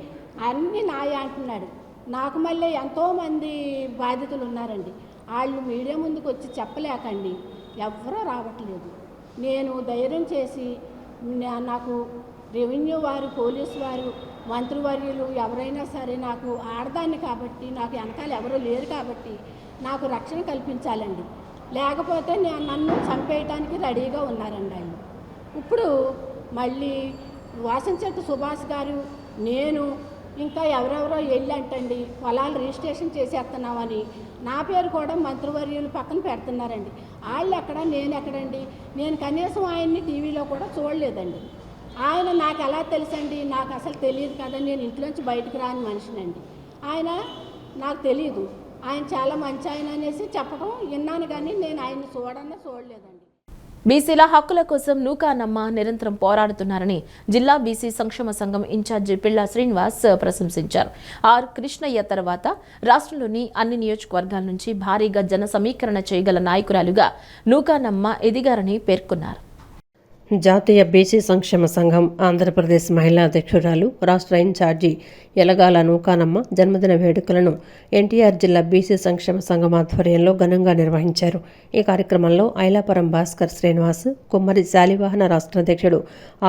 అన్నీ నాయ అంటున్నాడు. నాకు మళ్ళీ ఎంతోమంది బాధితులు ఉన్నారండి. వాళ్ళు మీడియా ముందుకు వచ్చి చెప్పలేకండి ఎవరూ రావట్లేదు. నేను ధైర్యం చేసి నాకు రెవెన్యూ వారు, పోలీసు వారు, మంత్రివర్యులు ఎవరైనా సరే, నాకు ఆడదాన్ని కాబట్టి, నాకు వెనకాల ఎవరూ లేరు కాబట్టి నాకు రక్షణ కల్పించాలండి. లేకపోతే నన్ను చంపేయటానికి రెడీగా ఉన్నారండి వాళ్ళు. ఇప్పుడు మళ్ళీ వాసంశెట్టి సుభాష్ గారు, నేను ఇంకా ఎవరెవరో వెళ్ళి అంటండి పొలాలు రిజిస్ట్రేషన్ చేసేస్తున్నామని నా పేరు కూడా మంత్రివర్యులు పక్కన పెడుతున్నారండి. వాళ్ళు ఎక్కడ, నేను ఎక్కడండి? నేను కనీసం ఆయన్ని టీవీలో కూడా చూడలేదండి. ఆయన నాకు ఎలా తెలుసండి? నాకు అసలు తెలియదు కదా, నేను ఇంట్లోంచి బయటకు రాని మనిషినండి. ఆయన నాకు తెలియదు, ఆయన చాలా మంచి ఆయన అనేసి చెప్పడం విన్నాను, కానీ నేను ఆయన్ని చూడలేదండి. బీసీల హక్కుల కోసం నూకానమ్మ నిరంతరం పోరాడుతున్నారని జిల్లా బీసీ సంక్షేమ సంఘం ఇన్ఛార్జి పిళ్ళ శ్రీనివాస్ ప్రశంసించారు. ఆర్ కృష్ణయ్య తర్వాత రాష్ట్రంలోని అన్ని నియోజకవర్గాల నుంచి భారీగా జన సమీకరణ చేయగల నాయకురాలుగా నూకానమ్మ ఎదిగారని పేర్కొన్నారు. జాతీయ బీసీ సంక్షేమ సంఘం ఆంధ్రప్రదేశ్ మహిళా అధ్యక్షురాలు, రాష్ట్ర ఇన్ఛార్జి యలగాల నూకానమ్మ జన్మదిన వేడుకలను ఎన్టీఆర్ జిల్లా బీసీ సంక్షేమ సంఘం ఆధ్వర్యంలో ఘనంగా నిర్వహించారు. ఈ కార్యక్రమంలో ఐలాపురం భాస్కర్ శ్రీనివాస్, కుమ్మరి శాలివాహన రాష్ట్ర అధ్యక్షుడు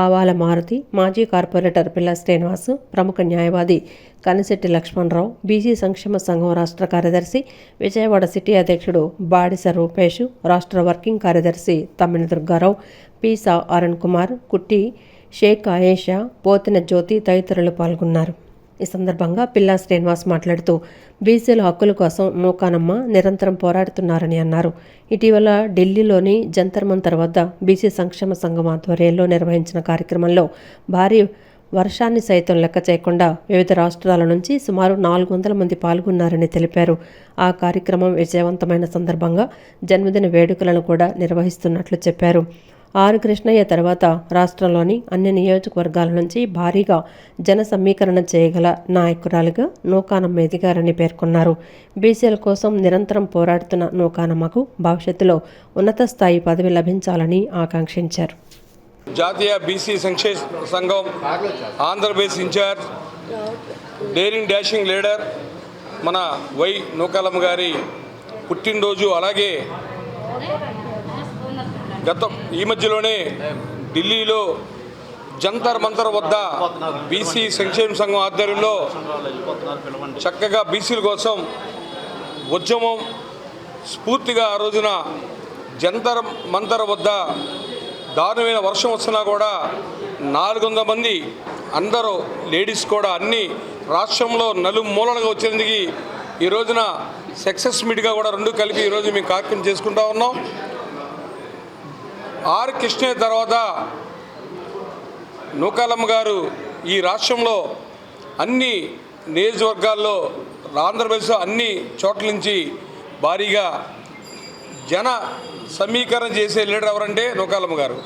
ఆవాల మారుతి, మాజీ కార్పొరేటర్ పిల్ల శ్రీనివాస్, ప్రముఖ న్యాయవాది కనిశెట్టి లక్ష్మణరావు, బీసీ సంక్షేమ సంఘం రాష్ట్ర కార్యదర్శి, విజయవాడ సిటీ అధ్యక్షుడు బాడిస రూపేష్, రాష్ట్ర వర్కింగ్ కార్యదర్శి తమ్మిన దుర్గారావు, పీసా అరుణ్ కుమార్, కుట్టి షేక్ ఆయేషా, పోతిన జ్యోతి తదితరులు పాల్గొన్నారు. ఈ సందర్భంగా పిల్లా శ్రీనివాస్ మాట్లాడుతూ బీసీల హక్కుల కోసం నూకానమ్మ నిరంతరం పోరాడుతున్నారని అన్నారు. ఇటీవల ఢిల్లీలోని జంతర్ మంతర్ వద్ద బీసీ సంక్షేమ సంఘం ఆధ్వర్యంలో నిర్వహించిన కార్యక్రమంలో భారీ వర్షాన్ని సైతం లెక్క చేయకుండా వివిధ రాష్ట్రాల నుంచి సుమారు 400 మంది పాల్గొన్నారని తెలిపారు. ఆ కార్యక్రమం విజయవంతమైన సందర్భంగా జన్మదిన వేడుకలను కూడా నిర్వహిస్తున్నట్లు చెప్పారు. ఆర్ కృష్ణయ్య తర్వాత రాష్ట్రంలోని అన్ని నియోజకవర్గాల నుంచి భారీగా జన సమీకరణ చేయగల నాయకురాలుగా నూకానమ్మ ఎదిగారని పేర్కొన్నారు. బీసీల కోసం నిరంతరం పోరాడుతున్న నూకానమ్మకు భవిష్యత్తులో ఉన్నత స్థాయి పదవి లభించాలని ఆకాంక్షించారు. జాతీయ బీసీ సంక్షేమ సంఘం Andhra Pradesh incharge, daring dashing leader మన వై నూకాలమ్మ గారి పుట్టినరోజు, అలాగే ఈ మధ్యలోనే ఢిల్లీలో జంతర్ మంతర్ వద్ద బీసీ సంక్షేమ సంఘం ఆధ్వర్యంలో చక్కగా బీసీల కోసం ఉద్యమం స్ఫూర్తిగా ఆ రోజున జంతర్ మంతర్ వద్ద దారుణమైన వర్షం వస్తున్నా కూడా 400 మంది అందరూ లేడీస్ కూడా అన్ని రాష్ట్రంలో నలుమూలలుగా వచ్చేందుకు ఈ రోజున సక్సెస్ మీట్గా కూడా రెండు కలిపి ఈరోజు మేము కార్యక్రమం చేసుకుంటా ఉన్నాం. ఆర్ కృష్ణయ్య తర్వాత నూకాలమ్మ గారు ఈ రాష్ట్రంలో అన్ని నియోజకవర్గాల్లో, ఆంధ్రప్రదేశ్లో అన్ని చోట్ల నుంచి భారీగా జన సమీకరణ చేసే లీడర్ ఎవరంటే నూకాలమ్మ గారు.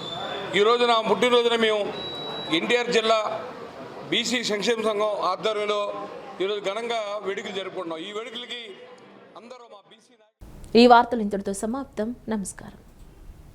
ఈరోజు నా పుట్టినరోజున మేము ఎన్టీఆర్ జిల్లా బీసీ సంక్షేమ సంఘం ఆధ్వర్యంలో ఈరోజు ఘనంగా వేడుకలు జరుపుకుంటున్నాం. ఈ వేడుకలకి అందరూ మా బీసీ ఈ వార్తలు ఇంతటితో సమాప్తం. నమస్కారం.